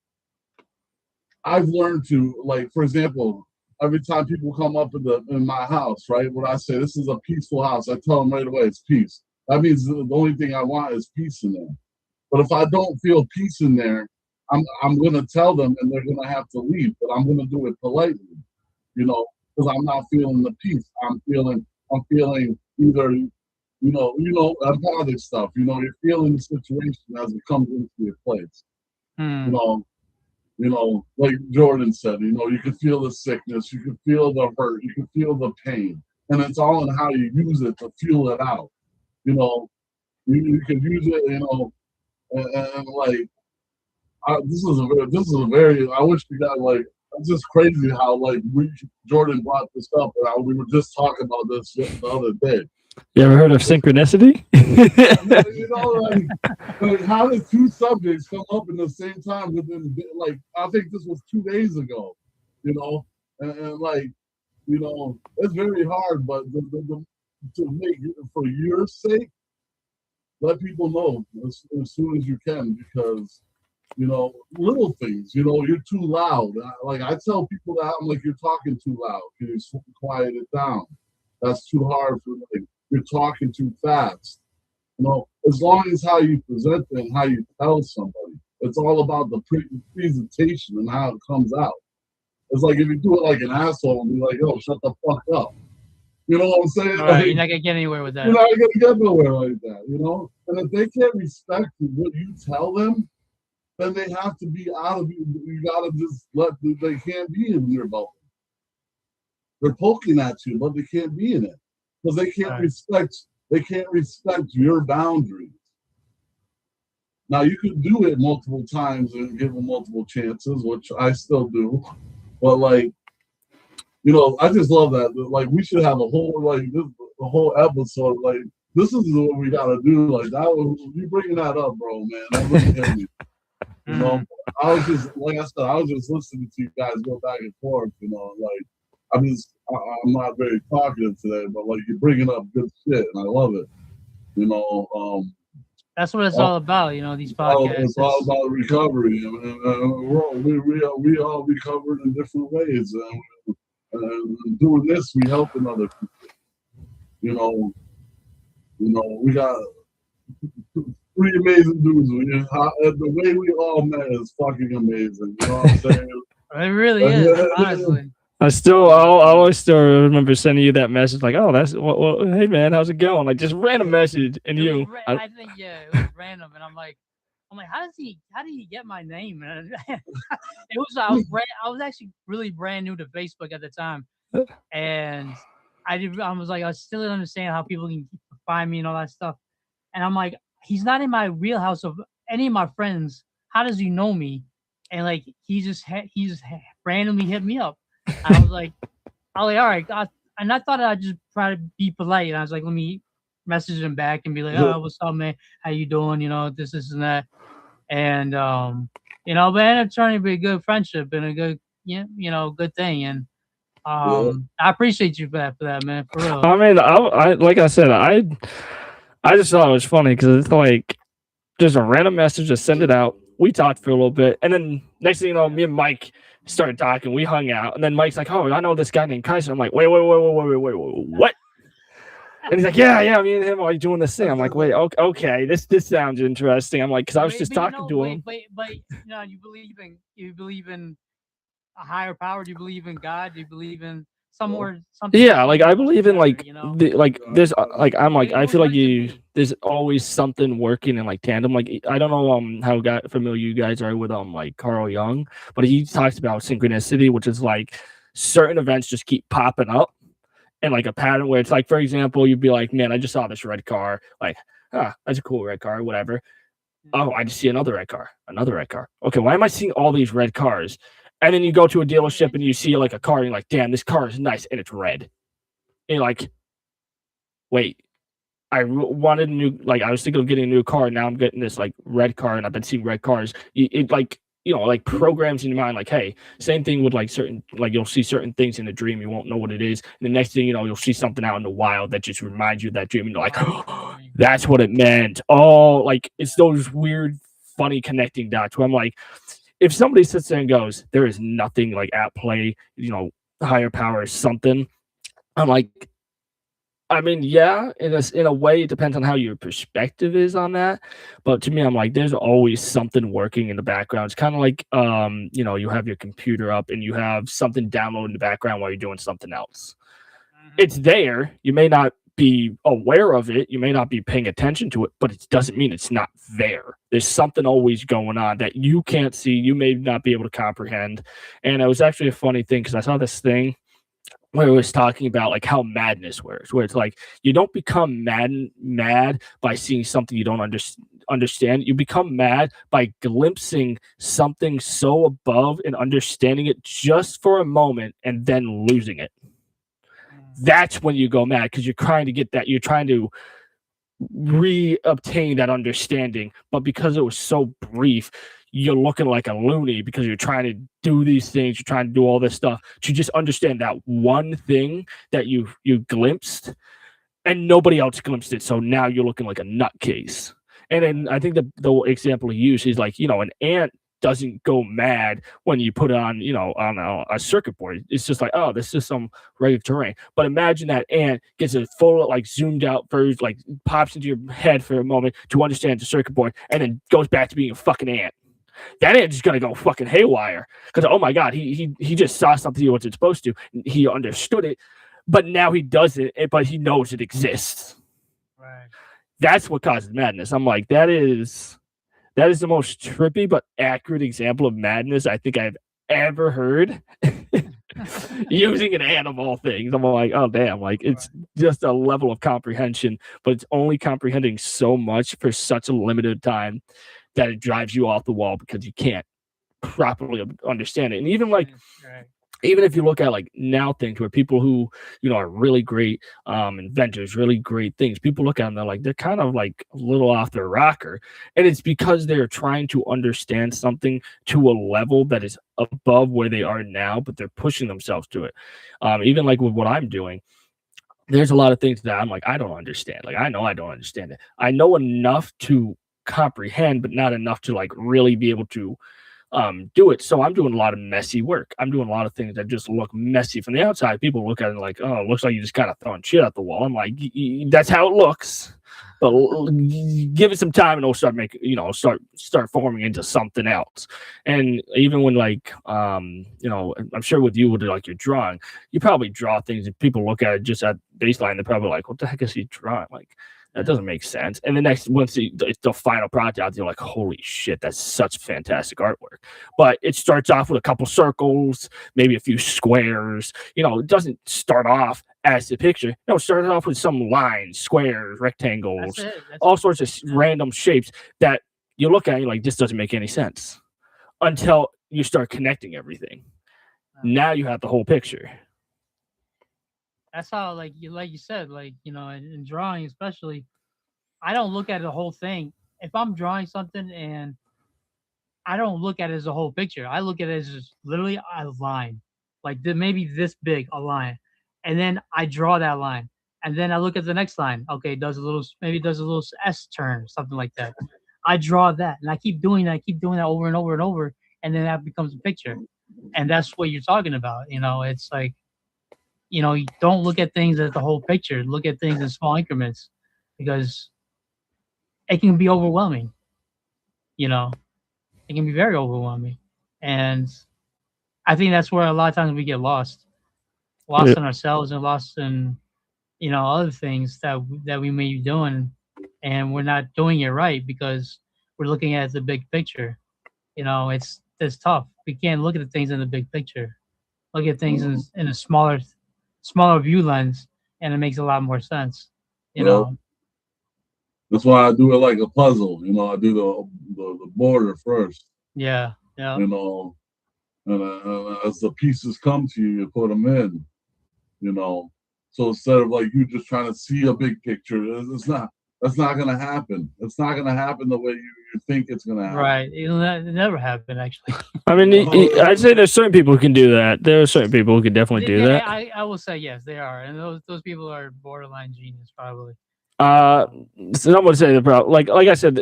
I've learned to for example, every time people come up in my house, right? When I say this is a peaceful house, I tell them right away it's peace. That means the only thing I want is peace in there. But if I don't feel peace in there, I'm gonna tell them, and they're gonna have to leave. But I'm gonna do it politely, because I'm not feeling the peace. I'm feeling either, empathic stuff. You're feeling the situation as it comes into your place. You mm, know, like Jordan said, you can feel the sickness, you can feel the hurt, you can feel the pain, and it's all in how you use it to fuel it out. You know, you can use it, and this is a very. I wish we got It's just crazy how Jordan brought this up, and we were just talking about this the other day. you ever heard of synchronicity? How did two subjects come up in the same time within I think this was 2 days ago, and it's very hard, but to make for your sake, let people know as soon as you can because little things. You're too loud. I tell people that I'm like, you're talking too loud. Can you quiet it down? That's too hard for me. You're talking too fast. As long as how you present it and how you tell somebody, it's all about the presentation and how it comes out. It's like if you do it like an asshole and be like, "Yo, shut the fuck up," you know what I'm saying? all right, you're not gonna get anywhere with You're that. not gonna get nowhere like that. And if they can't respect what you tell them, then they have to be out of you. You gotta just they can't be in your bubble. They're poking at you, but they can't be in it because they can't Right. respect your boundaries. Now you could do it multiple times and give them multiple chances, which I still do. But I just love that. We should have a whole a whole episode. This is what we gotta do. You bringing that up, bro, man. That really hit me. You know, Mm. I was just like I said, I was just listening to you guys go back and forth. I'm not very talkative today, but you're bringing up good shit, and I love it. You know, That's what it's all about. These it's podcasts. all It's, about recovery, and we all recovered in different ways. And doing this, we helping other people. You know, we got three amazing dudes. The way we all met is fucking amazing. You know what I'm saying? it really is, honestly. I always still remember sending you that message, like, "Oh, well, hey man, how's it going?" Like just random message, and I think it was random, and I'm like, how did he get my name? And I was actually really brand new to Facebook at the time, and I was like, I still didn't understand how people can find me and all that stuff, and I'm like, he's not in my wheelhouse of any of my friends. How does he know me? And he just randomly hit me up. I was like, all right, and I thought I'd just try to be polite. And I was like, let me message him back and be like, oh, what's up, man? How you doing? You know, this and that. And you know, but it ended up turning to be a good friendship and a good, good thing. And I appreciate you for that, man. For real. I mean, I like I said, I just thought it was funny because it's like just a random message, just send it out. We talked for a little bit, and then next thing you know, me and Mike started talking. We hung out, and then Mike's like, "Oh, I know this guy named Kaiser." I'm like, "Wait, what?" And he's like, "Yeah, me and him are doing this thing." I'm like, "Wait, okay, this sounds interesting." I'm like, because I was just talking to him. But you know, you believe in a higher power? Do you believe in God? Do you believe in something? Yeah, like I believe in like there's like I'm like I feel like there's always something working in like tandem. Like I don't know how familiar you guys are with like Carl Jung, but he talks about synchronicity, which is like certain events just keep popping up and like a pattern where it's like, for example, you'd be like, man, I just saw this red car, like, that's a cool red car, whatever. Oh, I just see another red car. Okay, why am I seeing all these red cars? And then you go to a dealership and you see like a car and you're like, damn, this car is nice and it's red. And you're like, wait, I wanted a new, like I was thinking of getting a new car. Now I'm getting this like red car and I've been seeing red cars. It like, like programs in your mind, like, hey, same thing with like certain, like you'll see certain things in a dream. You won't know what it is. And the next thing you know, you'll see something out in the wild that just reminds you of that dream. And you're like, oh, that's what it meant. Oh, like it's those weird, funny connecting dots where I'm like, if somebody sits there and goes, there is nothing like at play, higher power is something. I'm like, I mean, yeah, in a way, it depends on how your perspective is on that. But to me, I'm like, there's always something working in the background. It's kind of like, you have your computer up and you have something downloaded in the background while you're doing something else. It's there. You may not be aware of it. You may not be paying attention to it, but it doesn't mean it's not there. There's something always going on that you can't see. You may not be able to comprehend. And it was actually a funny thing because I saw this thing where it was talking about like how madness works, where it's like you don't become mad by seeing something you don't understand. You become mad by glimpsing something so above and understanding it just for a moment and then losing it. That's when you go mad because you're trying to get that. You're trying to re-obtain that understanding, but because it was so brief, you're looking like a loony because you're trying to do these things, you're trying to do all this stuff to just understand that one thing that you glimpsed and nobody else glimpsed it. So now you're looking like a nutcase. And then I think the example he used is like, an ant doesn't go mad when you put it on, on a circuit board. It's just like, oh, this is some regular terrain. But imagine that ant gets a full, like zoomed out version, like pops into your head for a moment to understand the circuit board and then goes back to being a fucking ant. That ant is gonna go fucking haywire because oh my god, he just saw something he wasn't supposed to. He understood it, but now he doesn't. But he knows it exists. Right. That's what causes madness. I'm like, that is the most trippy but accurate example of madness I think I've ever heard. Using an ant of all things. I'm like, oh damn, like it's just a level of comprehension, but it's only comprehending so much for such a limited time that it drives you off the wall because you can't properly understand it. And even like, even if you look at like now things where people who, are really great inventors, really great things, people look at them, they're kind of like a little off their rocker. And it's because they're trying to understand something to a level that is above where they are now, but they're pushing themselves to it. Even like with what I'm doing, there's a lot of things that I'm like, I don't understand. Like, I know I don't understand it. I know enough to comprehend, but not enough to like really be able to do it. So I'm doing a lot of messy work. I'm doing a lot of things that just look messy from the outside. People look at it like, oh, it looks like you just kind of throwing shit at the wall. I'm like, that's how it looks, but give it some time and it'll start making, start forming into something else. And even when like, I'm sure with you with like your drawing, you probably draw things and people look at it just at baseline. They're probably like, what the heck is he drawing? Like, that doesn't make sense. And the next, once the final product out, you're like, holy shit, that's such fantastic artwork. But it starts off with a couple circles, maybe a few squares. It doesn't start off as the picture. No, it starts off with some lines, squares, rectangles, all sorts of random shapes that you look at and you're like, this doesn't make any sense until you start connecting everything. Now you have the whole picture. That's how, like you said, like, in drawing especially, I don't look at the whole thing. If I'm drawing something and I don't look at it as a whole picture, I look at it as just literally a line, like maybe this big a line, and then I draw that line, and then I look at the next line. Okay, maybe does a little S turn, something like that. I draw that, and I keep doing that. I keep doing that over and over and over, and then that becomes a picture, and that's what you're talking about. It's like, you don't look at things as the whole picture. Look at things in small increments, because it can be overwhelming. It can be very overwhelming, and I think that's where a lot of times we get lost Yeah. in ourselves and lost in other things that we may be doing, and we're not doing it right because we're looking at the big picture. It's tough. We can't look at the things in the big picture. Look at things in a smaller view lens, and it makes a lot more sense. Well, that's why I do it like a puzzle. I do the border first. Yeah. And as the pieces come to you, you put them in. So instead of like you just trying to see a big picture, that's not gonna happen. It's not gonna happen the way you think it's gonna happen. Right. It never happened, actually. I mean, I'd say there's certain people who can do that. There are certain people who can definitely do that. I will say yes, they are, and those people are borderline genius, probably. Some would say the problem, like I said,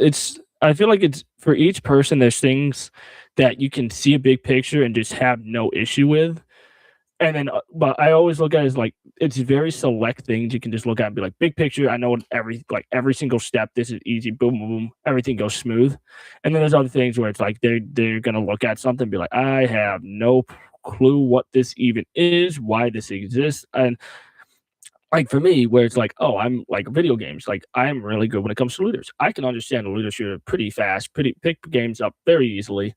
I feel like it's for each person. There's things that you can see a big picture and just have no issue with, and then, but I always look at it as like it's very select things you can just look at and be like, big picture. I know every single step. This is easy. Boom, boom, boom. Everything goes smooth. And then there's other things where it's like they're gonna look at something and be like, I have no clue what this even is, why this exists, and like for me, where it's like, oh, I'm like video games. Like I'm really good when it comes to looters. I can understand a looter shooter pretty fast, pick games up very easily.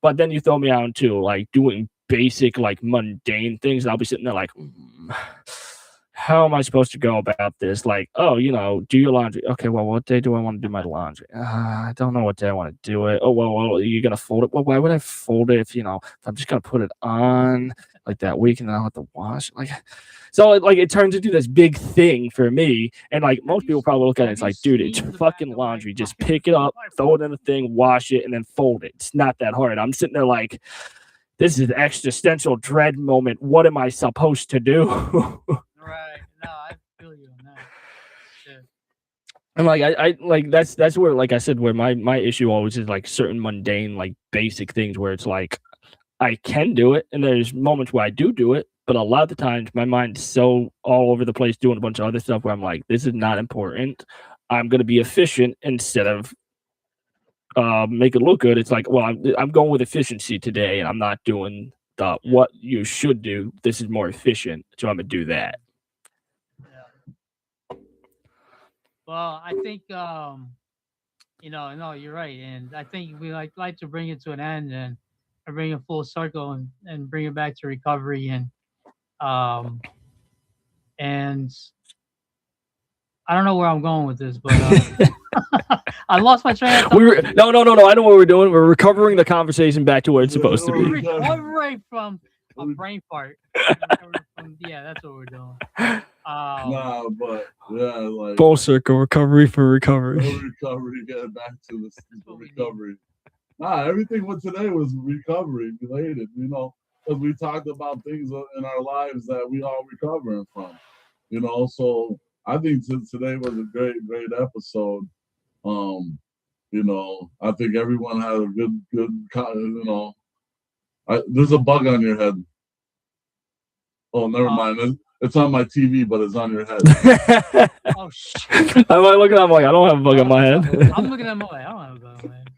But then you throw me out into like doing basic, like mundane things, and I'll be sitting there like, how am I supposed to go about this? Like, oh, do your laundry. Okay, well, what day do I want to do my laundry? I don't know what day I want to do it. Oh, well, you're gonna fold it. Well, why would I fold it if if I'm just gonna put it on like that week and then I'll have to wash? Like, so it turns into this big thing for me. And like most people probably look at it, it's like, dude, it's fucking laundry. Just pick it up, throw it in the thing, wash it, and then fold it. It's not that hard. I'm sitting there like, this is an existential dread moment. What am I supposed to do? Right. No, I feel you on that. Shit. And like I like that's where, like I said, where my issue always is like certain mundane, like basic things where it's like I can do it, and there's moments where I do it, but a lot of the times my mind's so all over the place doing a bunch of other stuff where I'm like, this is not important. I'm gonna be efficient instead of make it look good. It's like, well, I'm going with efficiency today, and I'm not doing what you should do. This is more efficient, so I'm gonna do that. Yeah. Well, I think no, you're right, and I think we like to bring it to an end and bring it full circle and bring it back to recovery um and I don't know where I'm going with this, but I lost my train of thought. No. I know what we're doing. We're recovering the conversation back to where it's supposed to be. Recovering from a brain fart. Yeah, that's what we're doing. Nah, but yeah, like full circle recovery for recovery. Recovery, getting back to the recovery. Nah, everything with today was recovery related, because we talked about things in our lives that we all recovering from, So I think today was a great episode. I think everyone had a good, there's a bug on your head. Oh, never mind. It's on my TV, but it's on your head. Oh shit! I'm like looking. I'm like, I don't have a bug on my head. I'm looking at my head. I don't have a bug on my head.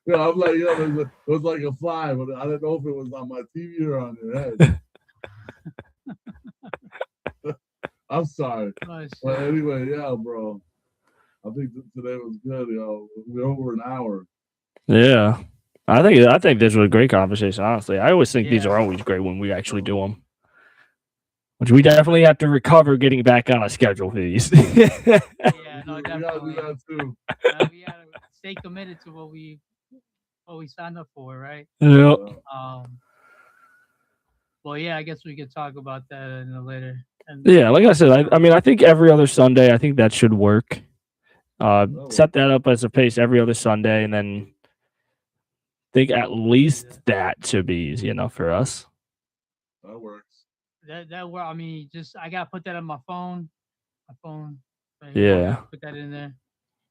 Yeah, I'm like, it was like a fly, but I didn't know if it was on my TV or on your head. I'm sorry. Oh, but anyway, yeah, bro. I think today was good, We're over an hour. Yeah. I think this was a great conversation, honestly. I always think these are always great when we actually do them. Which we definitely have to recover getting back on a schedule for these. Yeah, no, definitely. We gotta do that too. We gotta stay committed to what we signed up for, right? Yeah. Well, yeah, I guess we could talk about that in a later. And Yeah, like I said, I mean, I think every other Sunday, I think that should work. That Set that up as a pace every other Sunday, and then think at least that should be easy enough for us. That works. that where I mean, just I gotta put that on my phone. My phone. Right, Yeah. Put that in there.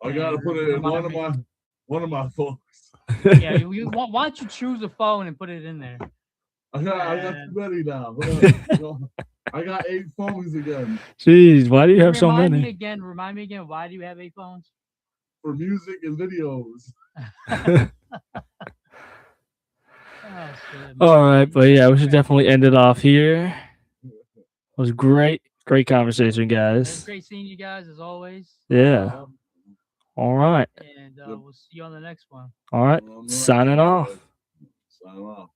I gotta put it in one of my phones. Yeah, why don't you choose a phone and put it in there? I got too many now. I got 8 phones again Jeez, why do you have so Remind many? me again. Remind me again. Why do you have 8 phones? for music and videos. Oh, shit. All right, but yeah, we should definitely end it off here. It was great conversation, It was guys. great seeing you guys as always. Yeah. All right. And we'll see you on the next one. All right. Signing off. Sign off.